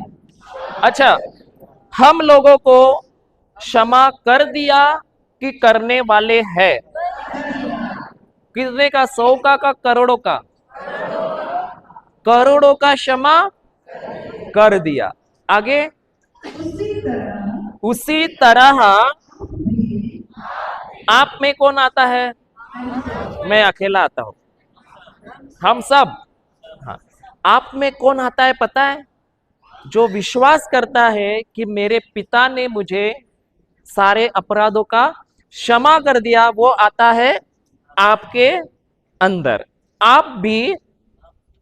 अच्छा, हम लोगों को क्षमा कर दिया कि करने वाले हैं? कितने का? 100 का करोड़ों का? करोड़ों का क्षमा कर दिया। आगे, उसी तरह आप में कौन आता है? मैं अकेला आता हूं, हम सब। हाँ, आप में कौन आता है पता है? जो विश्वास करता है कि मेरे पिता ने मुझे सारे अपराधों का क्षमा कर दिया, वो आता है आपके अंदर। आप भी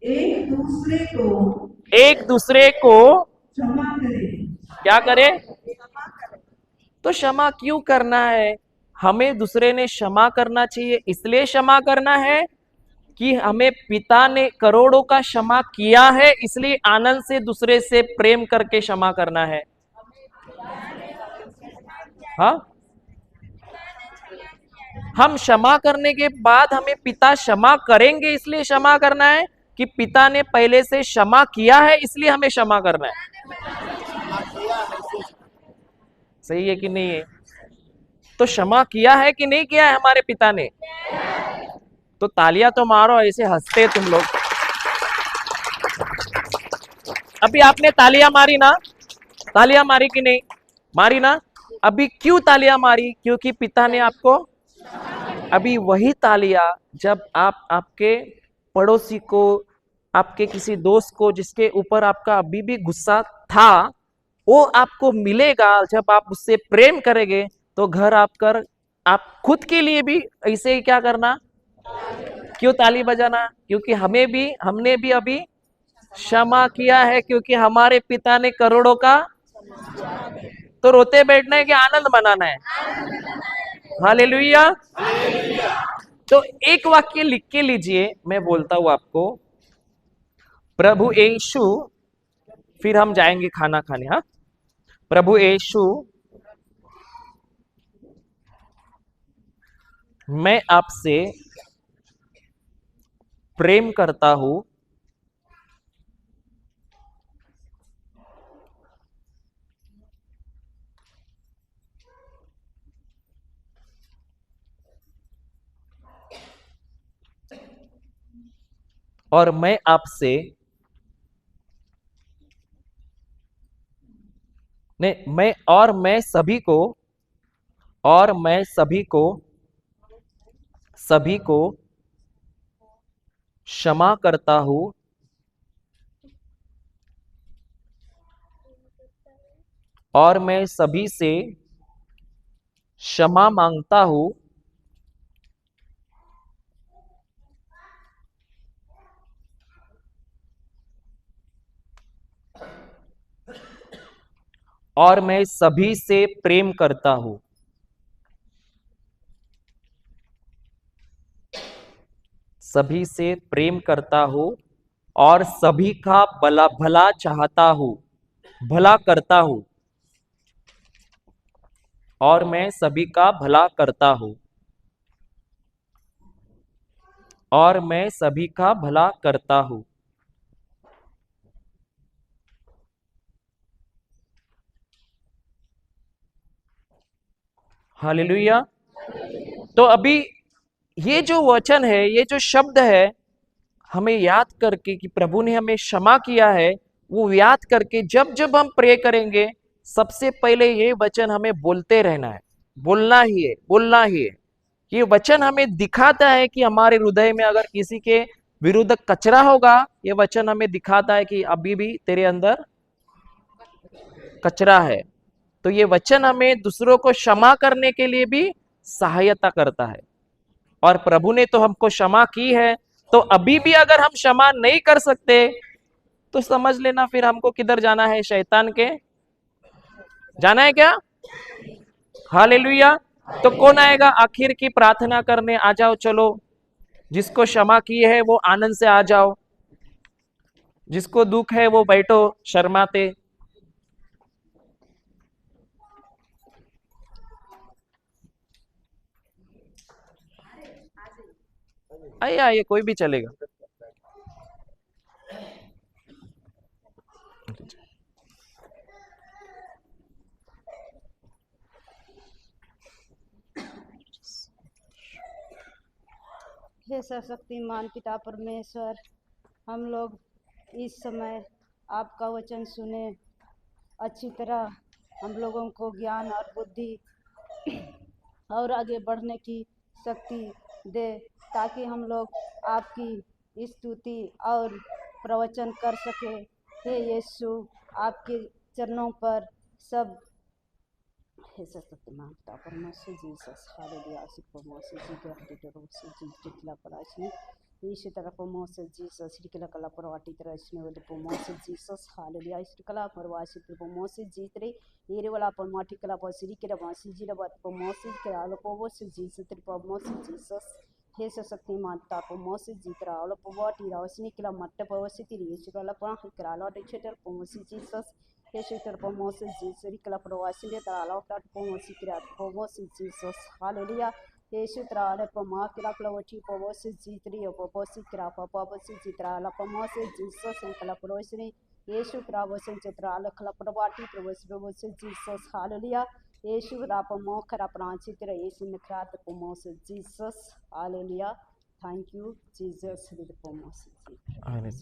एक दूसरे को क्षमा करें। क्या करें? तो क्षमा क्यों करना है? हमें दूसरे ने क्षमा करना चाहिए इसलिए क्षमा करना है कि हमें पिता ने करोड़ों का क्षमा किया है इसलिए आनंद से दूसरे से प्रेम करके क्षमा करना है? हाँ, हम क्षमा करने के बाद हमें पिता क्षमा करेंगे इसलिए क्षमा करना है कि पिता ने पहले से क्षमा किया है इसलिए हमें क्षमा करना है? सही है कि नहीं है? तो क्षमा किया है कि नहीं किया है हमारे पिता ने? तो तालियां तो मारो, ऐसे हंसते तुम लोग। अभी आपने तालियां मारी ना? तालियां मारी कि नहीं मारी ना? अभी क्यों तालियां मारी? क्योंकि पिता ने आपको। अभी वही तालियां जब आप आपके पड़ोसी को, आपके किसी दोस्त को जिसके ऊपर आपका अभी भी गुस्सा था, वो आपको मिलेगा जब आप उससे प्रेम करेंगे। तो घर आप खुद के लिए भी ऐसे ही क्या करना, क्यों ताली बजाना, क्योंकि हमने भी अभी क्षमा किया है, क्योंकि हमारे पिता ने करोड़ों का। तो रोते बैठना है कि आनंद मनाना है? हालेलुया। तो एक वाक्य लिख के लीजिए, मैं बोलता हूं आपको। प्रभु यीशु, फिर हम जाएंगे खाना खाने। हाँ, प्रभु यीशु, मैं आपसे प्रेम करता हूं, और मैं आपसे नहीं मैं और मैं सभी को क्षमा करता हूं, और मैं सभी से क्षमा मांगता हूं, और मैं सभी से प्रेम करता हूं। सभी से प्रेम करता हूं, और सभी का भला चाहता हूं, भला करता हूं, और मैं सभी का भला करता हूं, और मैं सभी का भला करता हूं। हालेलुया। तो अभी ये जो वचन है, ये जो शब्द है, हमें याद करके कि प्रभु ने हमें क्षमा किया है, वो याद करके जब जब हम प्रे करेंगे, सबसे पहले ये वचन हमें बोलते रहना है। बोलना ही है, बोलना ही है। ये वचन हमें दिखाता है कि हमारे हृदय में अगर किसी के विरुद्ध कचरा होगा, ये वचन हमें दिखाता है कि अभी भी तेरे अंदर कचरा है। तो ये वचन हमें दूसरों को क्षमा करने के लिए भी सहायता करता है। और प्रभु ने तो हमको क्षमा की है, तो अभी भी अगर हम क्षमा नहीं कर सकते, तो समझ लेना फिर हमको किधर जाना है, शैतान के जाना है क्या? हालेलुया। तो कौन आएगा आखिर की प्रार्थना करने? आ जाओ, चलो। जिसको क्षमा की है वो आनंद से आ जाओ, जिसको दुख है वो बैठो शर्माते। आइए आइए, कोई भी चलेगा। हे सर्वशक्तिमान पिता परमेश्वर, हम लोग इस समय आपका वचन सुने, अच्छी तरह हम लोगों को ज्ञान और बुद्धि और आगे बढ़ने की शक्ति दे, ताकि हम लोग आपकी स्तुति और प्रवचन कर सके। हे यीशु, आपके चरणों पर सब हे सर्वशक्तिमान पिता परमेश्वर जीसस, हालेलुया। सिर्फ जी के हटे जी टिकला पराशनी इसी तरह परमेश्वर जीसस टिकला कला परवाटी तरह इसने वाले परमेश्वर जीसस, हालेलुया। इस कला परवासी परमेश्वर जीत रे ये वाला परमाटी कला पसरी के रवासी जी रबात परमेश्वर के आलो परमेश्वर जीसस तिर परमेश्वर जीसस, हे सर्वशक्तिमान पिता परमेश्वर जीत रहा आलो परवाटी रावसनी कला मट्टे परमेश्वर तिर ये कला पर कला डिक्टेटर परमेश्वर Jesus, Yeshua pomosi Jesus kala proasi le tala ta pomosi kira pomosi Jesus, hallelujah. Yeshua trale poma kila klawati pomosi jitri oposi kira pomosi jitra la pomosi Jesus kala proasi Yeshua travosi jitra la kala probati provosi Jesus, hallelujah. Yeshua ra pomo kara pranchi tira Yeshua nikrat pomosi Jesus, hallelujah. Thank you Jesus, le pomosi. Amen.